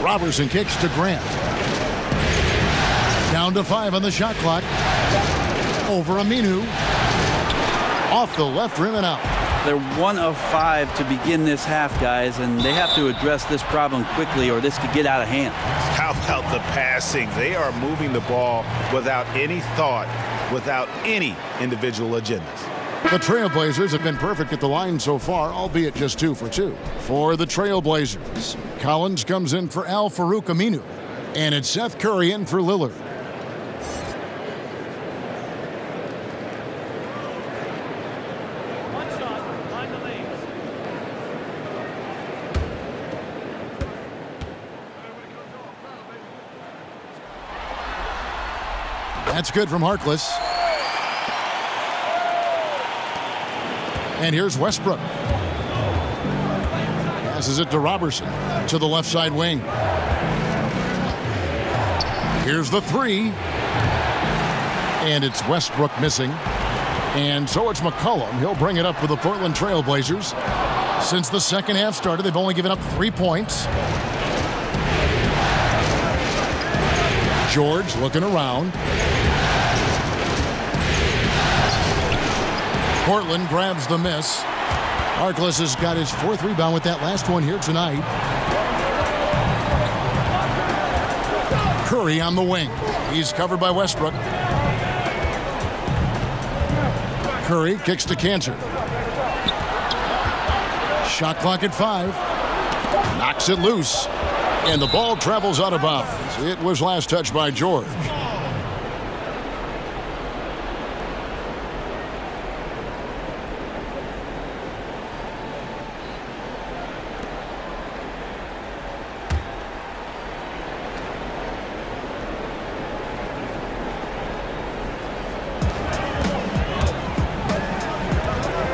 Speaker 7: Robertson kicks to Grant. Down to 5 on the shot clock. Over Aminu. Off the left rim and out.
Speaker 9: They're 1 of 5 to begin this half, guys, and they have to address this problem quickly or this could get out of hand.
Speaker 11: How about the passing? They are moving the ball without any thought, without any individual agendas.
Speaker 7: The Trailblazers have been perfect at the line so far, albeit just 2 for 2. For the Trailblazers, Collins comes in for Al-Farouq Aminu, and it's Seth Curry in for Lillard. That's good from Harkless. And here's Westbrook. Passes it to Robertson to the left side wing. Here's the 3. And it's Westbrook missing. And so it's McCollum. He'll bring it up for the Portland Trailblazers. Since the second half started, they've only given up 3 points. George looking around. Portland grabs the miss. Harkless has got his 4th rebound with that last one here tonight. Curry on the wing. He's covered by Westbrook. Curry kicks to Cantor. Shot clock at 5. Knocks it loose. And the ball travels out of bounds. It was last touched by George.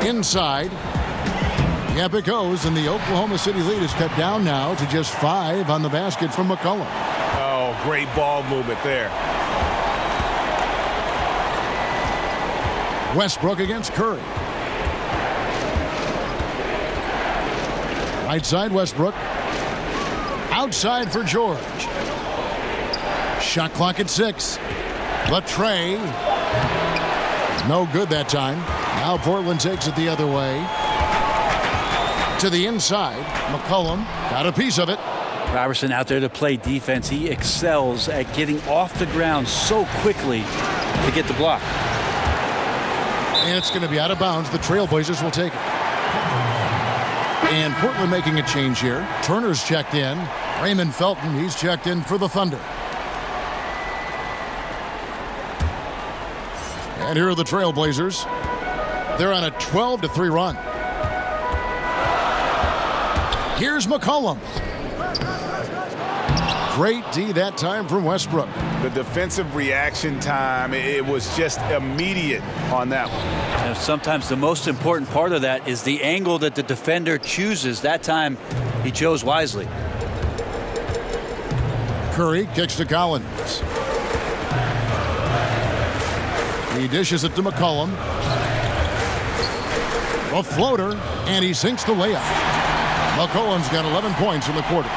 Speaker 7: Inside. Yep, it goes, and the Oklahoma City lead is cut down now to just 5 on the basket from McCollum.
Speaker 11: Oh, great ball movement there.
Speaker 7: Westbrook against Curry. Right side, Westbrook. Outside for George. Shot clock at 6. Latrey. No good that time. Now Portland takes it the other way. To the inside. McCollum got a piece of it.
Speaker 9: Robertson out there to play defense. He excels at getting off the ground so quickly to get the block.
Speaker 7: And it's going to be out of bounds. The Trailblazers will take it. And Portland making a change here. Turner's checked in. Raymond Felton, he's checked in for the Thunder. And here are the Trailblazers. They're on a 12-3 run. Here's McCollum. Great D that time from Westbrook.
Speaker 11: The defensive reaction time, it was just immediate on that one.
Speaker 9: And sometimes the most important part of that is the angle that the defender chooses. That time, he chose wisely.
Speaker 7: Curry kicks to Collins. He dishes it to McCollum. A floater, and he sinks the layup. McCollum's got 11 points in the quarter.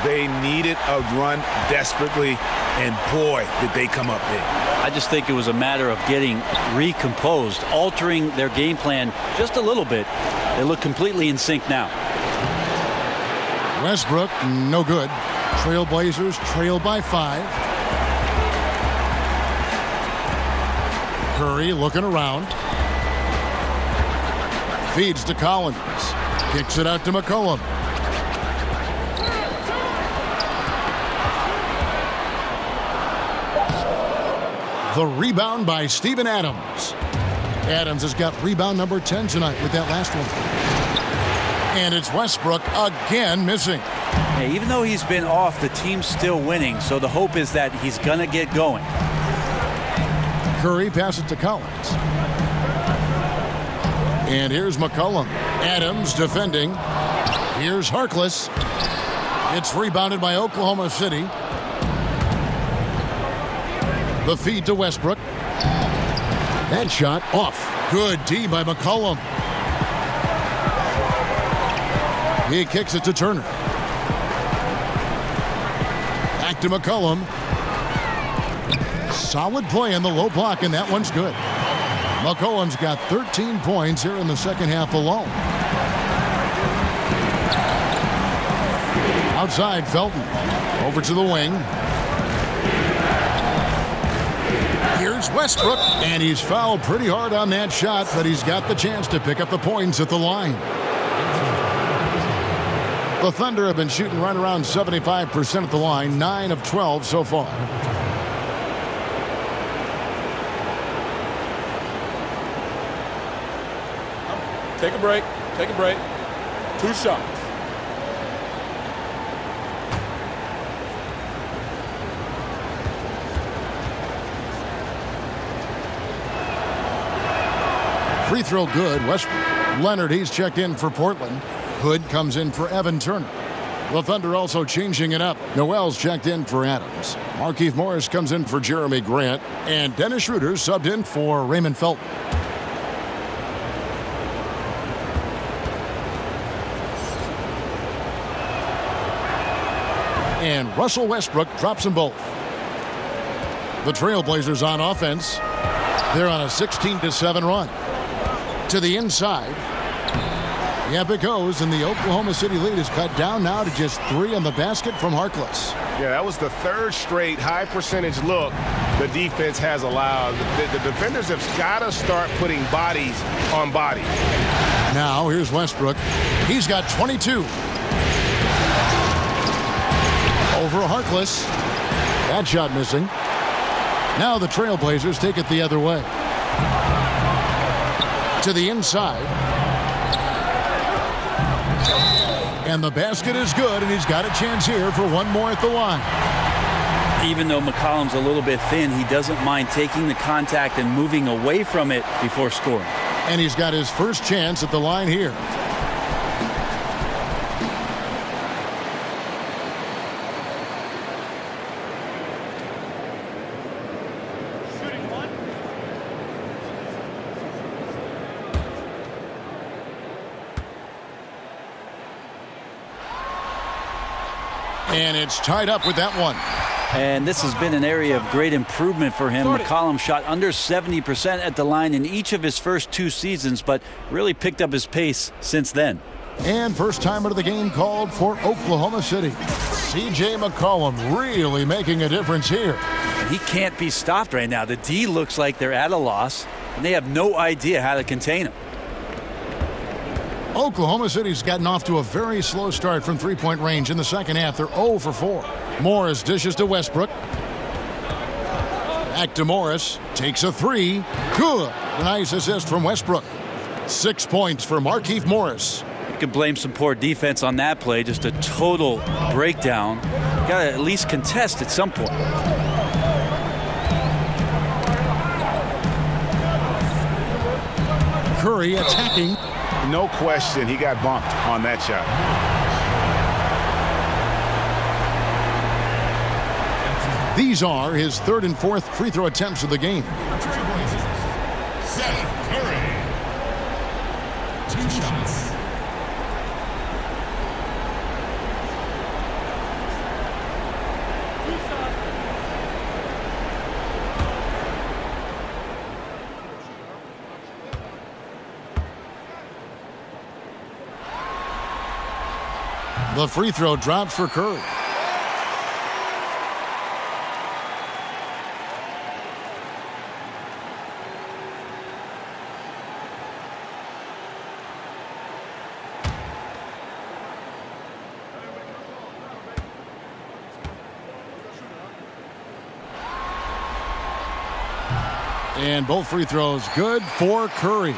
Speaker 11: They needed a run desperately, and boy, did they come up big.
Speaker 9: I just think it was a matter of getting recomposed, altering their game plan just a little bit. They look completely in sync now.
Speaker 7: Westbrook, no good. Trailblazers trail by 5. Curry looking around. Feeds to Collins. Kicks it out to McCollum. The rebound by Steven Adams. Adams has got rebound number 10 tonight with that last one. And it's Westbrook again missing.
Speaker 9: Hey, even though he's been off, the team's still winning, so the hope is that he's going to get going.
Speaker 7: Curry passes to Collins. And here's McCollum. Adams defending. Here's Harkless. It's rebounded by Oklahoma City. The feed to Westbrook. That shot off. Good D by McCollum. He kicks it to Turner. Back to McCollum. Solid play in the low block, and that one's good. McCollum's got 13 points here in the second half alone. Outside, Felton. Over to the wing. Here's Westbrook, and he's fouled pretty hard on that shot, but he's got the chance to pick up the points at the line. The Thunder have been shooting right around 75% at the line, 9 of 12 so far.
Speaker 14: Take a break. Take a break. 2 shots.
Speaker 7: Free throw good. Westbrook. Leonard, he's checked in for Portland. Hood comes in for Evan Turner. The Thunder also changing it up. Noel's checked in for Adams. Markieff Morris comes in for Jeremy Grant. And Dennis Schroeder subbed in for Raymond Felton. And Russell Westbrook drops them both. The Trailblazers on offense. They're on a 16-7 run. To the inside. Yep, it goes, and the Oklahoma City lead is cut down now to just 3 on the basket from Harkless.
Speaker 8: Yeah, that was the 3rd straight high-percentage look the defense has allowed. The defenders have got to start putting bodies on bodies.
Speaker 7: Now, here's Westbrook. He's got 22. Over Harkless. That shot missing. Now the Trailblazers take it the other way. To the inside. And the basket is good, and he's got a chance here for one more at the line.
Speaker 9: Even though McCollum's a little bit thin, he doesn't mind taking the contact and moving away from it before scoring.
Speaker 7: And he's got his first chance at the line here. And it's tied up with that one.
Speaker 9: And this has been an area of great improvement for him. McCollum shot under 70% at the line in each of his first 2 seasons, but really picked up his pace since then.
Speaker 7: And first timer of the game called for Oklahoma City. C.J. McCollum really making a difference here.
Speaker 9: He can't be stopped right now. The D looks like they're at a loss, and they have no idea how to contain him.
Speaker 7: Oklahoma City's gotten off to a very slow start from three-point range in the second half. They're 0 for 4. Morris dishes to Westbrook. Back to Morris. Takes a 3. Good. A nice assist from Westbrook. 6 points for Markieff Morris.
Speaker 9: You can blame some poor defense on that play. Just a total breakdown. Got to at least contest at some point.
Speaker 7: Curry attacking.
Speaker 8: No question, he got bumped on that shot.
Speaker 7: These are his 3rd and 4th free throw attempts of the game.
Speaker 15: Seth Curry. 2 shots.
Speaker 7: The free throw drops for Curry. And both free throws good for Curry.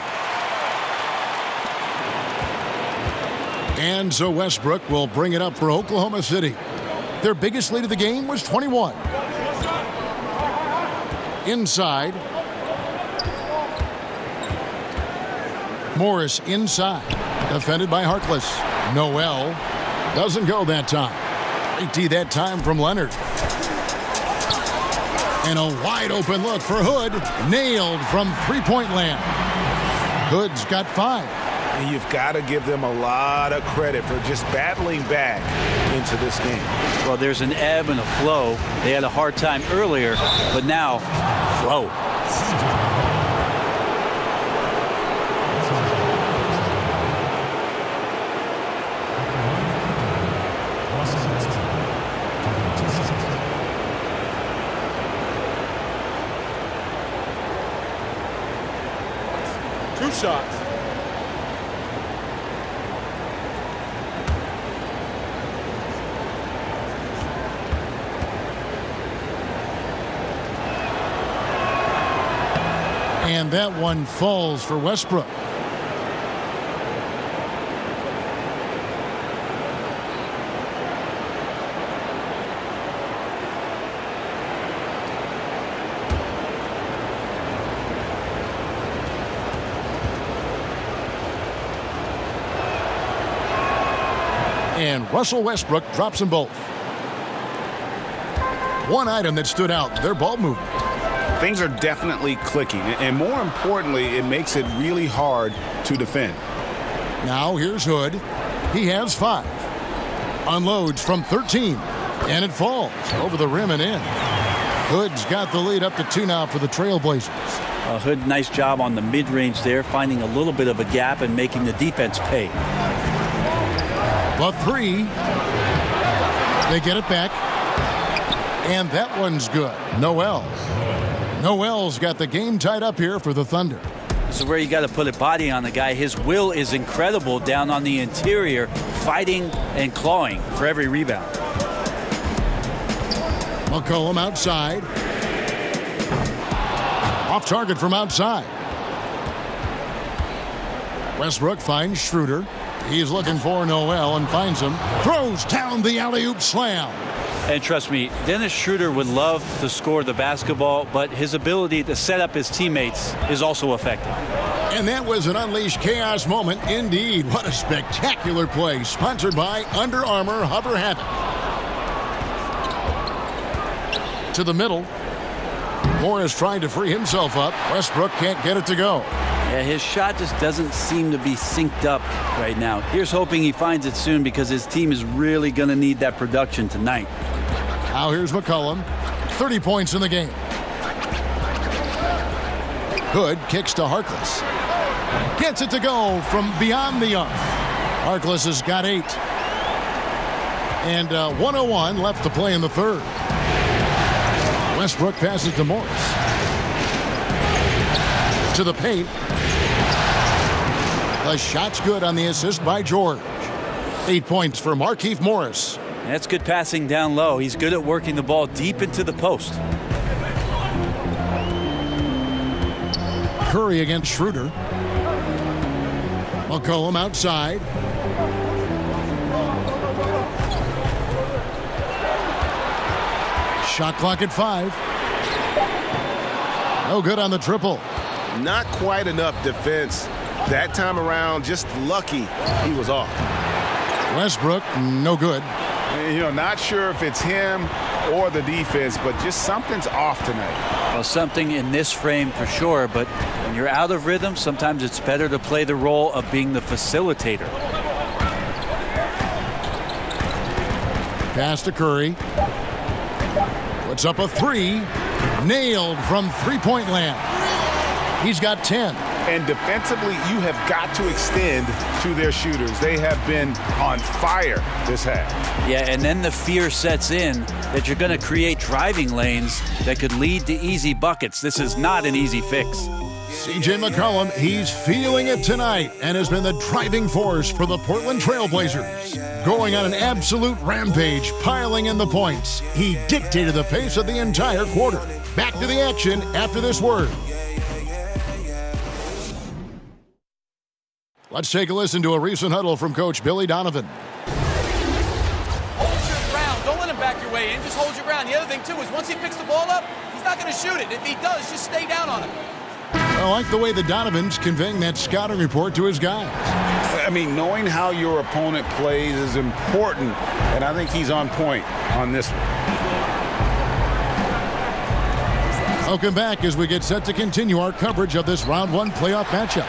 Speaker 7: And so Westbrook will bring it up for Oklahoma City. Their biggest lead of the game was 21. Inside. Morris inside. Defended by Harkless. Noel doesn't go that time. 80 that time from Leonard. And a wide open look for Hood. Nailed from three-point land. Hood's got 5.
Speaker 11: And you've got to give them a lot of credit for just battling back into this game.
Speaker 9: Well, there's an ebb and a flow. They had a hard time earlier, but now, flow.
Speaker 14: Two shots.
Speaker 7: And that one falls for Westbrook. And Russell Westbrook drops them both. One item that stood out, their ball movement.
Speaker 11: Things are definitely clicking, and more importantly, it makes it really hard to defend.
Speaker 7: Now here's Hood. He has 5. Unloads from 13, and it falls over the rim and in. Hood's got the lead up to 2 now for the Trailblazers.
Speaker 9: Hood, nice job on the mid-range there, finding a little bit of a gap and making the defense pay.
Speaker 7: The 3. They get it back. And that one's good. Noel's got the game tied up here for the Thunder.
Speaker 9: This is where you got to put a body on the guy. His will is incredible down on the interior, fighting and clawing for every rebound.
Speaker 7: McCollum outside. Off target from outside. Westbrook finds Schroeder. He's looking for Noel and finds him. Throws down the alley-oop slam.
Speaker 9: And trust me, Dennis Schroeder would love to score the basketball, but his ability to set up his teammates is also effective.
Speaker 7: And that was an unleashed chaos moment indeed. What a spectacular play, sponsored by Under Armour Hover Havoc. To the middle. Morris trying to free himself up. Westbrook can't get it to go.
Speaker 9: Yeah, his shot just doesn't seem to be synced up right now. Here's hoping he finds it soon because his team is really going to need that production tonight.
Speaker 7: Now here's McCollum. 30 points in the game. Hood kicks to Harkless. Gets it to go from beyond the arc. Harkless has got 8. And 1:01 left to play in the third. Westbrook passes to Morris. To the paint. The shot's good on the assist by George. 8 points for Markieff Morris.
Speaker 9: That's good passing down low. He's good at working the ball deep into the post.
Speaker 7: Curry against Schroeder. McCollum outside. Shot clock at 5. No good on the triple.
Speaker 8: Not quite enough defense that time around. Just lucky he was off.
Speaker 7: Westbrook, no good.
Speaker 11: You know, not sure if it's him or the defense, but just something's off tonight.
Speaker 9: Well, something in this frame for sure, but when you're out of rhythm, sometimes it's better to play the role of being the facilitator.
Speaker 7: Pass to Curry. Puts up a 3. Nailed from three-point land. He's got 10.
Speaker 11: And defensively, you have got to extend to their shooters. They have been on fire this half.
Speaker 9: Yeah, and then the fear sets in that you're going to create driving lanes that could lead to easy buckets. This is not an easy fix.
Speaker 7: C.J. McCollum, he's feeling it tonight and has been the driving force for the Portland Trailblazers. Going on an absolute rampage, piling in the points. He dictated the pace of the entire quarter. Back to the action after this word. Let's take a listen to a recent huddle from Coach Billy Donovan.
Speaker 16: Hold your ground. Don't let him back your way in. Just hold your ground. The other thing, too, is once he picks the ball up, he's not going to shoot it. If he does, just stay down on him.
Speaker 7: I like the way the Donovan's conveying that scouting report to his guys.
Speaker 11: I mean, knowing how your opponent plays is important, and I think he's on point on this one.
Speaker 7: Welcome back as we get set to continue our coverage of this round 1 playoff matchup.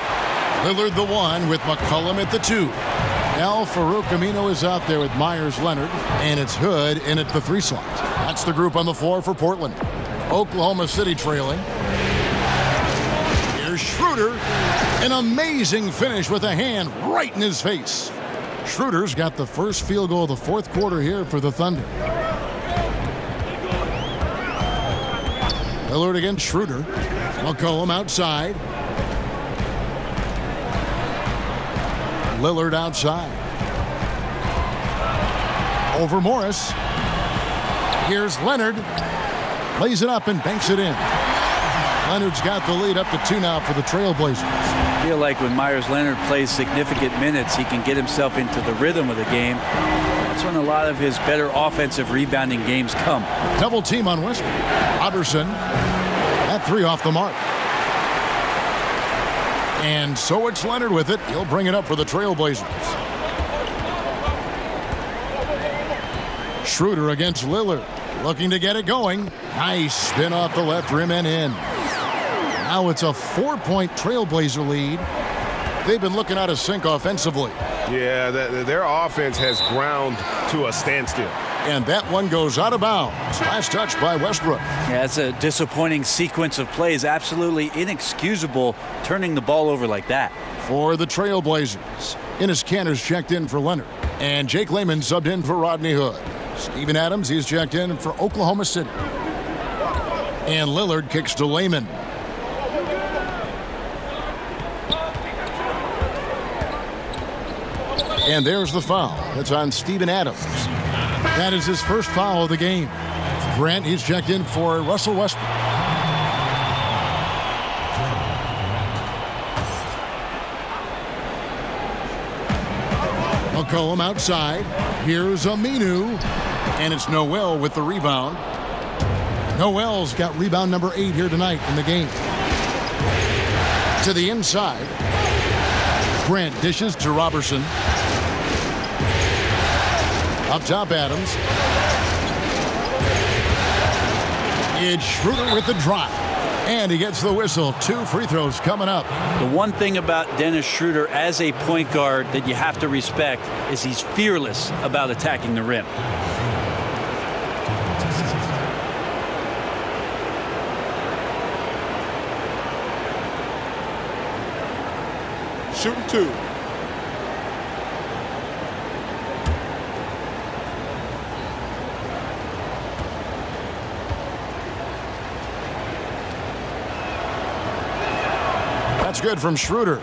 Speaker 7: Lillard the 1 with McCollum at the 2. Now Farouk Amino is out there with Myers Leonard, and it's Hood in at the 3 slot. That's the group on the floor for Portland. Oklahoma City trailing. Here's Schroeder. An amazing finish with a hand right in his face. Schroeder's got the first field goal of the fourth quarter here for the Thunder. Lillard against Schroeder. McCollum outside. Lillard outside. Over Morris. Here's Leonard. Lays it up and banks it in. Leonard's got the lead up to 2 now for the Trailblazers.
Speaker 9: I feel like when Myers Leonard plays significant minutes, he can get himself into the rhythm of the game. That's when a lot of his better offensive rebounding games come.
Speaker 7: Double team on Westbrook. Robertson. That 3 off the mark. And so it's Leonard with it. He'll bring it up for the Trailblazers. Schroeder against Lillard. Looking to get it going. Nice spin off the left rim and in. Now it's a 4-point Trailblazer lead. They've been looking out of sync offensively.
Speaker 8: Yeah, their offense has ground to a standstill.
Speaker 7: And that one goes out of bounds. Last touch by Westbrook.
Speaker 9: Yeah, it's a disappointing sequence of plays. Absolutely inexcusable turning the ball over like that.
Speaker 7: For the Trailblazers, Enes Kanter's checked in for Leonard. And Jake Layman subbed in for Rodney Hood. Steven Adams, he's checked in for Oklahoma City. And Lillard kicks to Layman. And there's the foul. That's on Steven Adams. That is his first foul of the game. Grant, he's checked in for Russell Westbrook. McCollum outside. Here's Aminu. And it's Noel with the rebound. Noel's got rebound number 8 here tonight in the game. To the inside. Grant dishes to Robertson. Up top, Adams. It's Schroeder with the drive. And he gets the whistle. 2 free throws coming up.
Speaker 9: The one thing about Dennis Schroeder as a point guard that you have to respect is he's fearless about attacking the rim.
Speaker 14: Shooting 2.
Speaker 7: That's good from Schroeder.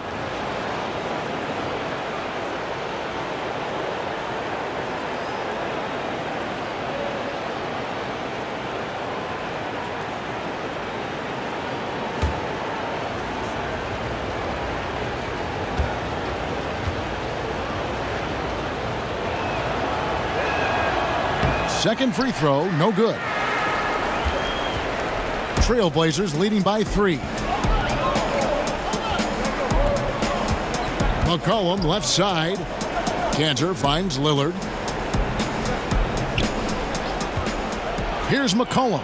Speaker 7: Second free throw, no good. Trailblazers leading by 3. McCollum left side. Kanter finds Lillard. Here's McCollum.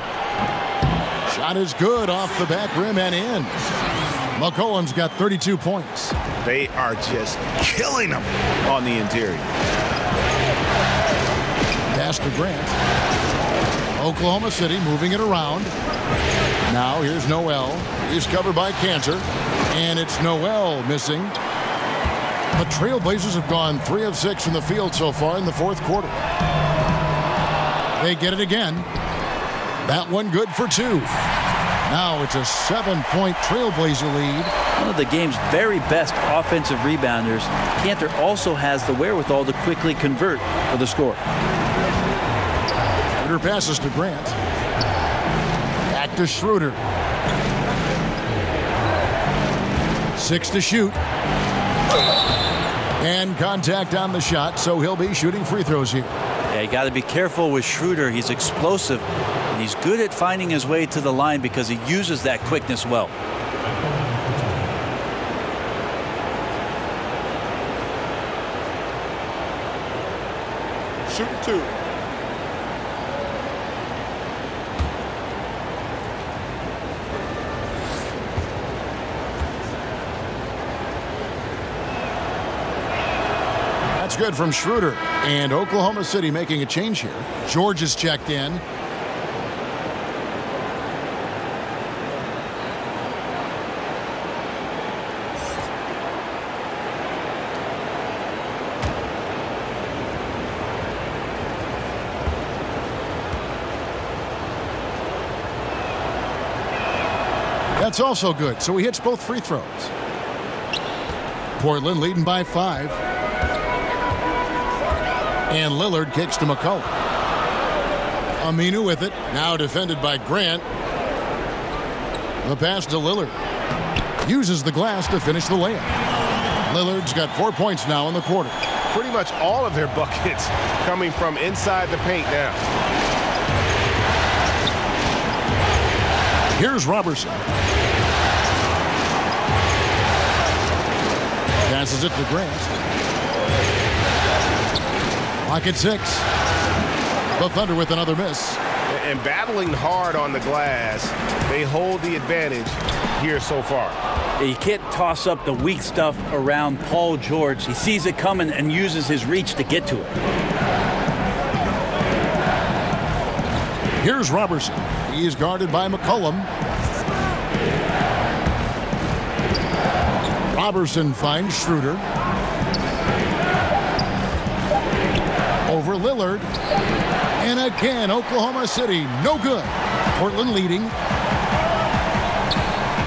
Speaker 7: Shot is good off the back rim and in. McCollum's got 32 points.
Speaker 11: They are just killing them on the interior.
Speaker 7: Pass to Grant. Oklahoma City moving it around. Now here's Noel. He's covered by Kanter. And it's Noel missing. The Trailblazers have gone 3 of 6 from the field so far in the fourth quarter. They get it again. That one good for 2. Now it's a 7-point Trailblazer lead.
Speaker 9: One of the game's very best offensive rebounders, Kanter also has the wherewithal to quickly convert for the score.
Speaker 7: Schroeder passes to Grant. Back to Schroeder. 6 to shoot. And contact on the shot, so he'll be shooting free throws here.
Speaker 9: Yeah, you got to be careful with Schroeder. He's explosive, and he's good at finding his way to the line because he uses that quickness well.
Speaker 14: Shooting 2.
Speaker 7: It's good from Schroeder. And Oklahoma City making a change here. George is checked in. That's also good, so he hits both free throws. Portland leading by 5. And Lillard kicks to McCollum. Aminu with it, now defended by Grant. The pass to Lillard. Uses the glass to finish the layup. Lillard's got 4 points now in the quarter.
Speaker 8: Pretty much all of their buckets coming from inside the paint now.
Speaker 7: Here's Robertson. Passes it to Grant. Clock at 6. The Thunder with another miss.
Speaker 8: And battling hard on the glass, they hold the advantage here so far.
Speaker 9: You can't toss up the weak stuff around Paul George. He sees it coming and uses his reach to get to it.
Speaker 7: Here's Robertson. He is guarded by McCollum. Robertson finds Schroeder. Over Lillard. And again, Oklahoma City, no good. Portland leading.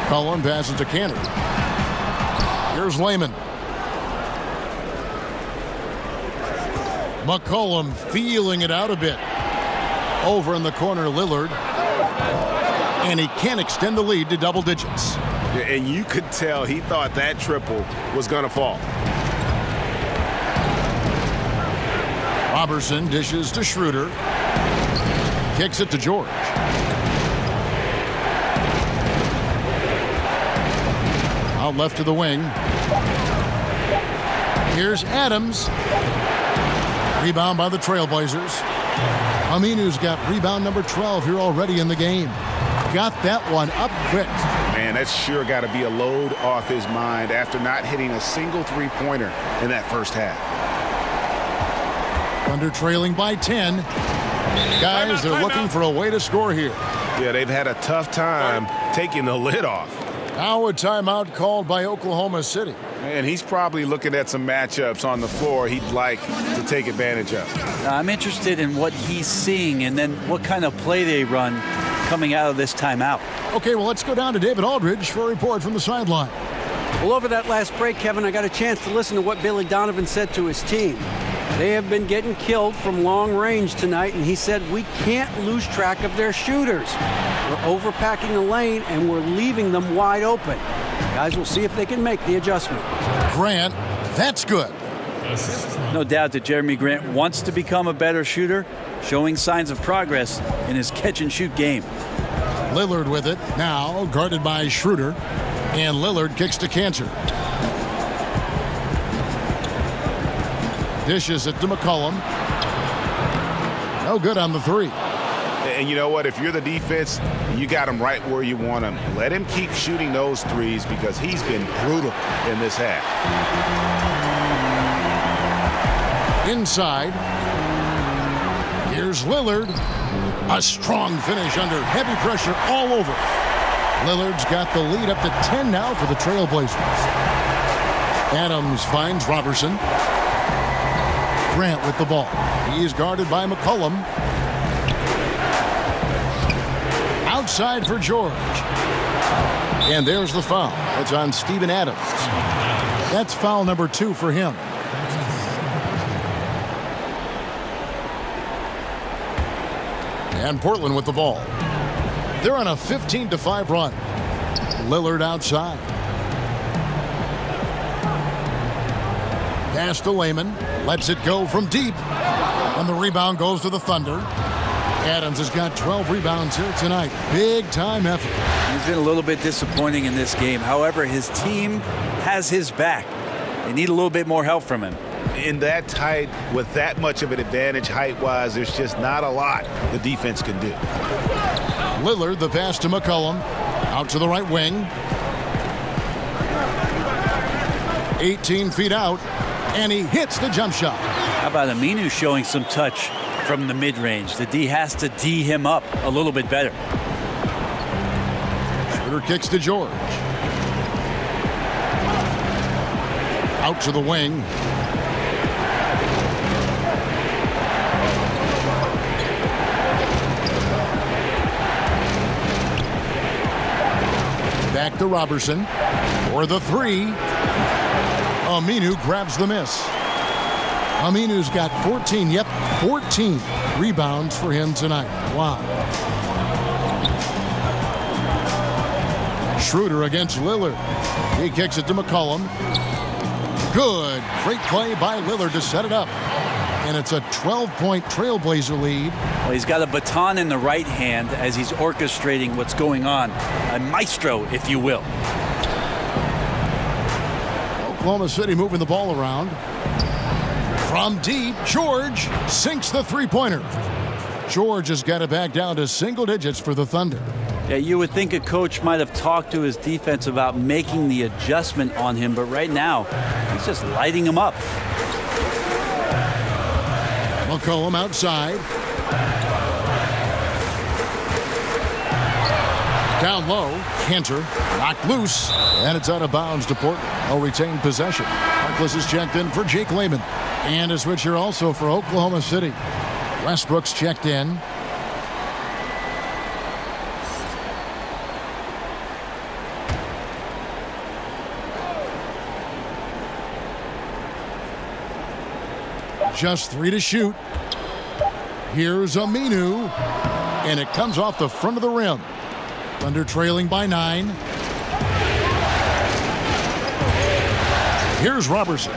Speaker 7: McCollum passes to Cantor. Here's Layman. McCollum feeling it out a bit. Over in the corner, Lillard. And he can't extend the lead to double digits.
Speaker 8: And you could tell he thought that triple was going to fall.
Speaker 7: Robertson dishes to Schroeder. Kicks it to George. Out left to the wing. Here's Adams. Rebound by the Trailblazers. Aminu's got rebound number 12 here already in the game. Got that one up quick.
Speaker 11: Man, that's sure got to be a load off his mind after not hitting a single three-pointer in that first half.
Speaker 7: Thunder trailing by 10. Guys, they're looking for a way to score here.
Speaker 8: Yeah, they've had a tough time taking the lid off.
Speaker 7: Now a timeout called by Oklahoma City.
Speaker 11: And he's probably looking at some matchups on the floor he'd like to take advantage of.
Speaker 9: I'm interested in what he's seeing and then what kind of play they run coming out of this timeout.
Speaker 7: Okay, well, let's go down to David Aldridge for a report from the sideline.
Speaker 10: Well, over that last break, Kevin, I got a chance to listen to what Billy Donovan said to his team. They have been getting killed from long range tonight, and he said, we can't lose track of their shooters. We're overpacking the lane, and we're leaving them wide open. Guys, we'll see if they can make the adjustment.
Speaker 7: Grant, that's good.
Speaker 9: No doubt that Jeremy Grant wants to become a better shooter, showing signs of progress in his catch-and-shoot game.
Speaker 7: Lillard with it, now guarded by Schroeder, and Lillard kicks to Cantor. Dishes it to McCollum. No good on the three.
Speaker 11: And you know what? If you're the defense, you got him right where you want him. Let him keep shooting those threes because he's been brutal in this half.
Speaker 7: Inside. Here's Lillard. A strong finish under heavy pressure all over. Lillard's got the lead up to 10 now for the Trailblazers. Adams finds Robertson. Grant with the ball. He is guarded by McCollum. Outside for George. And there's the foul. It's on Steven Adams. That's foul number 2 for him. And Portland with the ball. They're on a 15-5 run. Lillard outside. Pass to Layman. Lets it go from deep. And the rebound goes to the Thunder. Adams has got 12 rebounds here tonight. Big time effort.
Speaker 9: He's been a little bit disappointing in this game. However, his team has his back. They need a little bit more help from him.
Speaker 11: In that tight, with that much of an advantage height-wise, there's just not a lot the defense can do.
Speaker 7: Lillard, the pass to McCollum. Out to the right wing. 18 feet out. And he hits the jump shot.
Speaker 9: How about Aminu showing some touch from the mid-range? The D has to D him up a little bit better.
Speaker 7: Schroeder kicks to George. Out to the wing. Back to Robertson for the three. Aminu grabs the miss. Aminu's got 14 rebounds for him tonight. Wow. Schroeder against Lillard. He kicks it to McCollum. Good. Great play by Lillard to set it up. And it's a 12-point Trailblazer lead.
Speaker 9: Well, he's got a baton in the right hand as he's orchestrating what's going on. A maestro, if you will.
Speaker 7: Oklahoma City moving the ball around. From deep, George sinks the three-pointer. George has got it back down to single digits for the Thunder.
Speaker 9: Yeah, you would think a coach might have talked to his defense about making the adjustment on him, but right now, he's just lighting him up.
Speaker 7: McCollum outside. Down low, Cantor knocked loose, and it's out of bounds to Portland. They'll retain possession. Harkless is checked in for Jake Layman. And a switch here also for Oklahoma City. Westbrook's checked in. Just 3 to shoot. Here's Aminu. And it comes off the front of the rim. Thunder trailing by 9. Here's Robertson.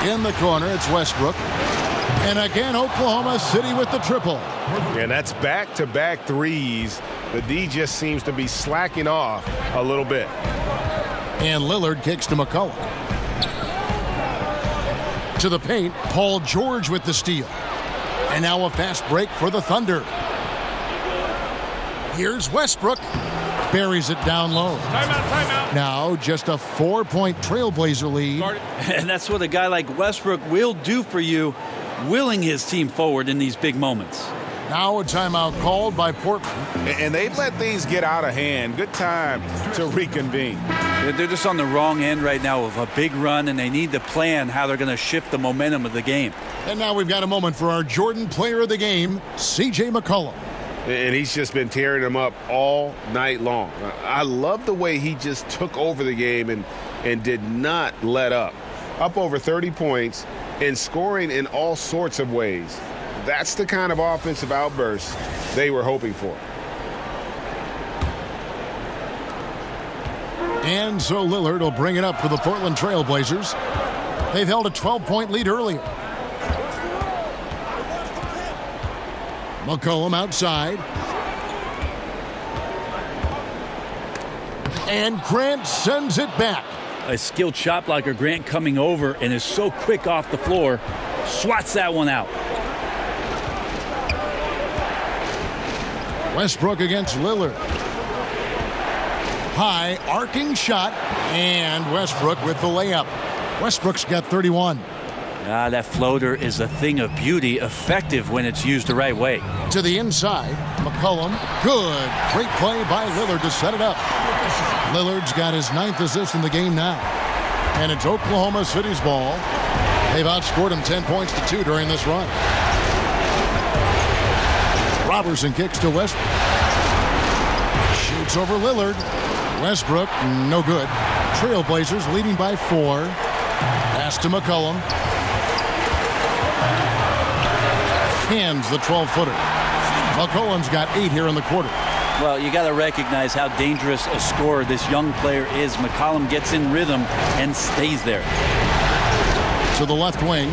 Speaker 7: In the corner, it's Westbrook. And again, Oklahoma City with the triple.
Speaker 8: And that's back-to-back threes. The D just seems to be slacking off a little bit.
Speaker 7: And Lillard kicks to McCollum. To the paint, Paul George with the steal. And now a fast break for the Thunder. Here's Westbrook. Buries it down low.
Speaker 14: Timeout.
Speaker 7: Now just a 4-point Trailblazer lead.
Speaker 9: And that's what a guy like Westbrook will do for you, willing his team forward in these big moments.
Speaker 7: Now a timeout called by Portland.
Speaker 8: And they've let things get out of hand. Good time to reconvene.
Speaker 9: They're just on the wrong end right now of a big run, and they need to plan how they're going to shift the momentum of the game.
Speaker 7: And now we've got a moment for our Jordan Player of the Game, C.J. McCollum.
Speaker 8: And he's just been tearing them up all night long. I love the way he just took over the game and did not let up. Up over 30 points and scoring in all sorts of ways. That's the kind of offensive outburst they were hoping for.
Speaker 7: And so Lillard will bring it up for the Portland Trailblazers. They've held a 12-point lead earlier. McCollum outside. And Grant sends it back.
Speaker 9: A skilled shot blocker, Grant, coming over and is so quick off the floor. Swats that one out.
Speaker 7: Westbrook against Lillard. High arcing shot, and Westbrook with the layup. Westbrook's got 31.
Speaker 9: That floater is a thing of beauty, effective when it's used the right way.
Speaker 7: To the inside, McCollum. Good. Great play by Lillard to set it up. Lillard's got his 9th assist in the game now. And it's Oklahoma City's ball. They've outscored him 10 points to 2 during this run. Robertson kicks to Westbrook. Shoots over Lillard. Westbrook, no good. Trailblazers leading by 4. Pass to McCollum. Hands the 12-footer. McCollum's got 8 here in the quarter.
Speaker 9: Well, you got to recognize how dangerous a scorer this young player is. McCollum gets in rhythm and stays there.
Speaker 7: To the left wing.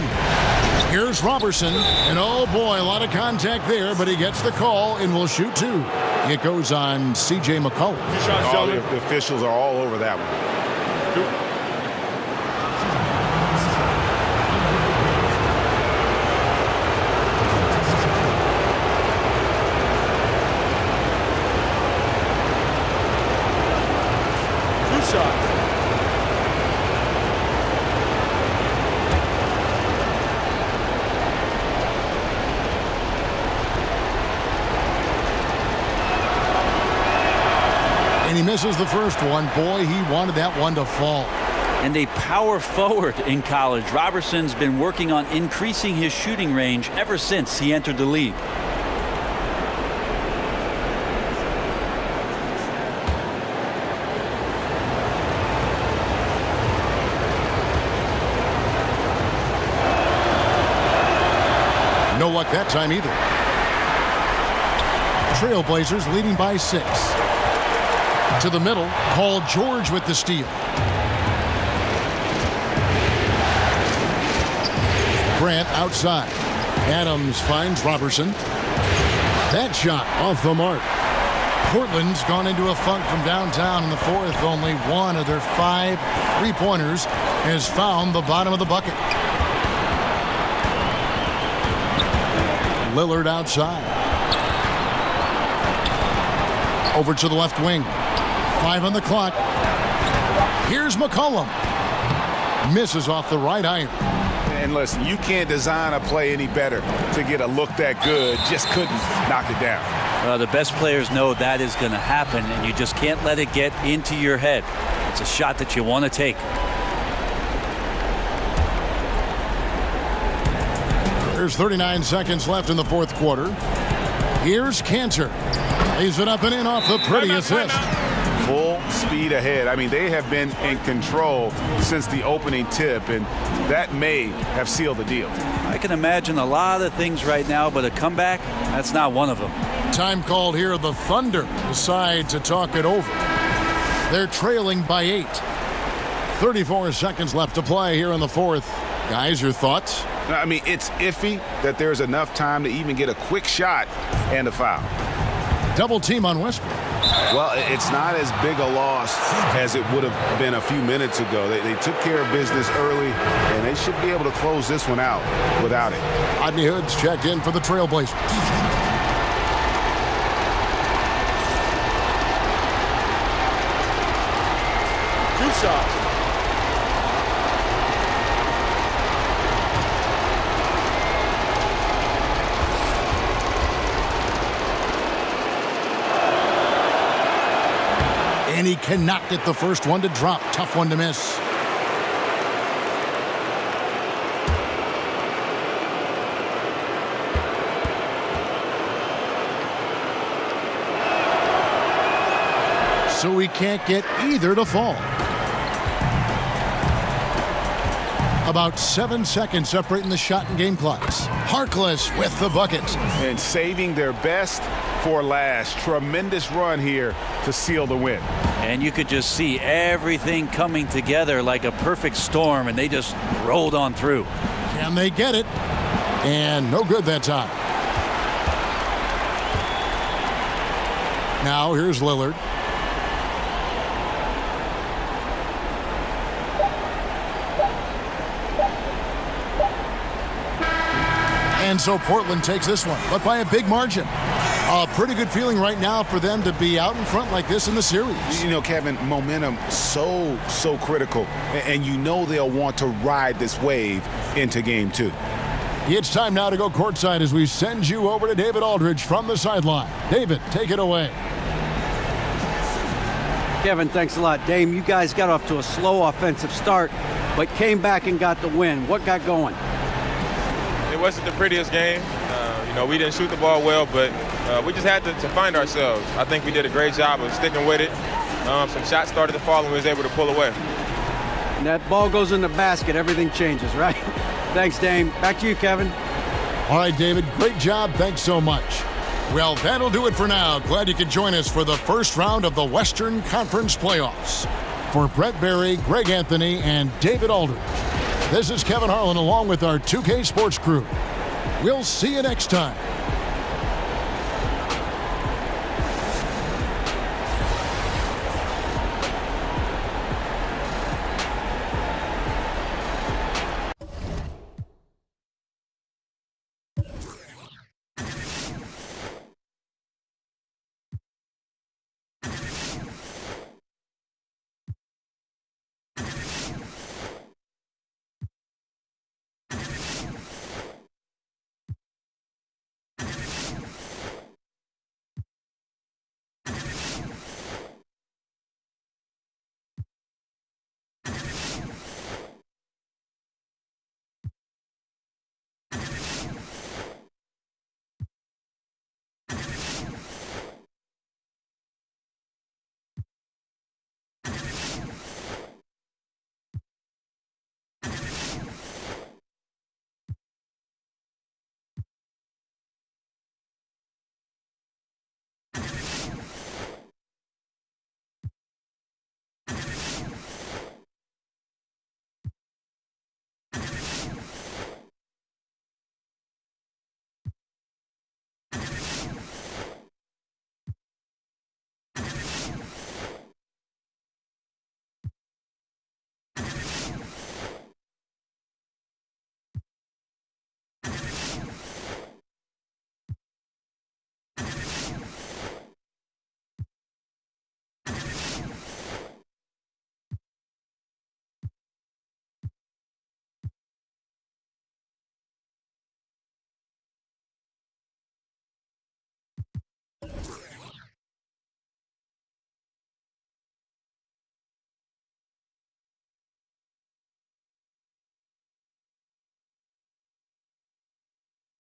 Speaker 7: Here's Robertson. And oh boy, a lot of contact there, but he gets the call and will shoot 2. It goes on C.J. McCollum.
Speaker 8: The officials are all over that one.
Speaker 14: shots.
Speaker 7: And he misses the first one. Boy, he wanted that one to fall.
Speaker 9: And a power forward in college. Roberson's been working on increasing his shooting range ever since he entered the league.
Speaker 7: No luck that time either. Trailblazers leading by 6. To the middle, Paul George with the steal. Grant outside. Adams finds Roberson. That shot off the mark. Portland's gone into a funk from downtown in the fourth. Only one of their 5 3-pointers has found the bottom of the bucket. Lillard outside. Over to the left wing. 5 on the clock. Here's McCollum. Misses off the right iron.
Speaker 11: And listen, you can't design a play any better to get a look that good. Just couldn't knock it down.
Speaker 9: The best players know that is going to happen, and you just can't let it get into your head. It's a shot that you want to take.
Speaker 7: There's 39 seconds left in the fourth quarter. Here's Cantor. Lays it up and in off the pretty assist.
Speaker 11: Full speed ahead. I mean, they have been in control since the opening tip, and that may have sealed the deal.
Speaker 9: I can imagine a lot of things right now, but a comeback, that's not one of them.
Speaker 7: Time called here. The Thunder decide to talk it over. They're trailing by 8. 34 seconds left to play here in the fourth. Guys, your thoughts?
Speaker 11: I mean, it's iffy that there's enough time to even get a quick shot and a foul.
Speaker 7: Double team on Westbrook.
Speaker 11: Well, it's not as big a loss as it would have been a few minutes ago. They took care of business early, and they should be able to close this one out without it.
Speaker 7: Rodney Hood's checked in for the Trailblazers.
Speaker 14: 2 shots.
Speaker 7: And he cannot get the first one to drop. Tough one to miss. So he can't get either to fall. About 7 seconds separating the shot and game clocks. Harkless with the bucket.
Speaker 11: And saving their best for last. Tremendous run here to seal the win.
Speaker 9: And you could just see everything coming together like a perfect storm, and they just rolled on through.
Speaker 7: Can they get it? And no good that time. Now here's Lillard. And so Portland takes this one, but by a big margin. A pretty good feeling right now for them to be out in front like this in the series.
Speaker 11: You know, Kevin, momentum so critical, and you know they'll want to ride this wave into game 2.
Speaker 7: It's time now to go courtside as we send you over to David Aldridge from the sideline. David, take it away.
Speaker 10: Kevin, thanks a lot. Dame, you guys got off to a slow offensive start, but came back and got the win. What got going?
Speaker 17: It wasn't the prettiest game. We didn't shoot the ball well, but we just had to find ourselves. I think we did a great job of sticking with it. Some shots started to fall and we was able to pull away.
Speaker 10: And that ball goes in the basket, everything changes, right? Thanks, Dame. Back to you, Kevin.
Speaker 7: All right, David, great job. Thanks so much. Well, that'll do it for now. Glad you could join us for the first round of the Western Conference Playoffs. For Brett Berry, Greg Anthony, and David Aldridge, this is Kevin Harlan along with our 2K Sports crew. We'll see you next time.